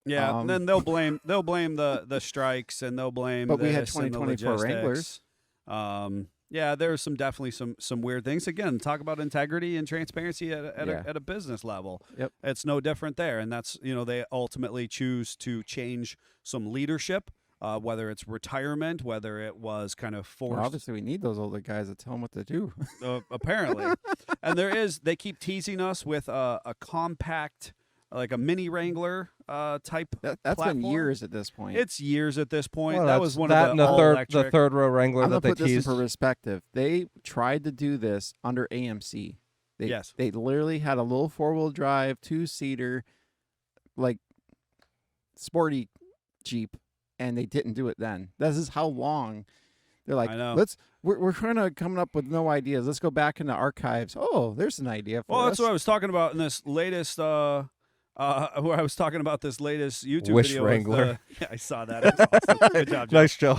Yeah, and then they'll blame the strikes, and they'll blame. But we had this and the 2024 Wranglers. logistics. Yeah, there's definitely some weird things. Again, talk about integrity and transparency at a business level. Yep. It's no different there, and that's they ultimately choose to change some leadership. Whether it's retirement, whether it was kind of forced. Well, obviously, we need those older guys to tell them what to do. Apparently. And they keep teasing us with a compact, like a mini Wrangler type That's platform. been years at this point. It's years at this point. Well, that that's was one that of and the the all third electric. the third row Wrangler I'm that gonna they put this teased. in perspective. They tried to do this under AMC. Yes. They literally had a little 4-wheel drive, 2-seater, like sporty Jeep, and they didn't do it then. This is how long. They're like, I know. we're trying to come up with no ideas. Let's go back in the archives. Oh, there's an idea for Well, us. that's what I was talking about in this latest. Where I was talking about this latest YouTube Wish video. Wrangler. Yeah, I saw that. It was awesome. Good job, Joe. Nice, Joe.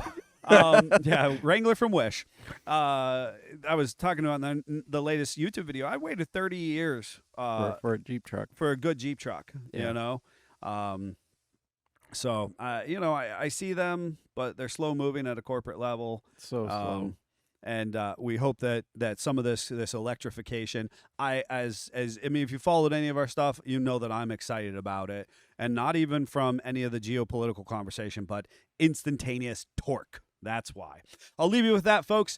Yeah, Wrangler from Wish. I was talking about the latest YouTube video. I waited 30 years for a Jeep truck. for a good Jeep truck. Yeah. You know, so I see them, but they're slow moving at a corporate level. So slow. And we hope that some of this electrification, if you followed any of our stuff, you know that I'm excited about it, and not even from any of the geopolitical conversation, but instantaneous torque. That's why. I'll leave you with that, folks.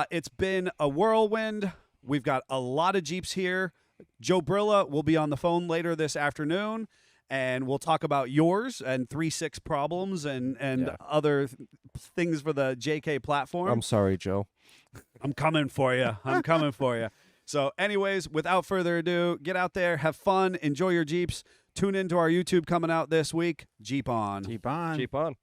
It's been a whirlwind. We've got a lot of Jeeps here. Joe Brilla will be on the phone later this afternoon, and we'll talk about yours and 3.6 problems and other things for the JK platform. I'm sorry, Joe. I'm coming for you. I'm coming for you. So anyways, without further ado, get out there, have fun, enjoy your Jeeps. Tune into our YouTube coming out this week. Jeep on. Jeep on. Keep on.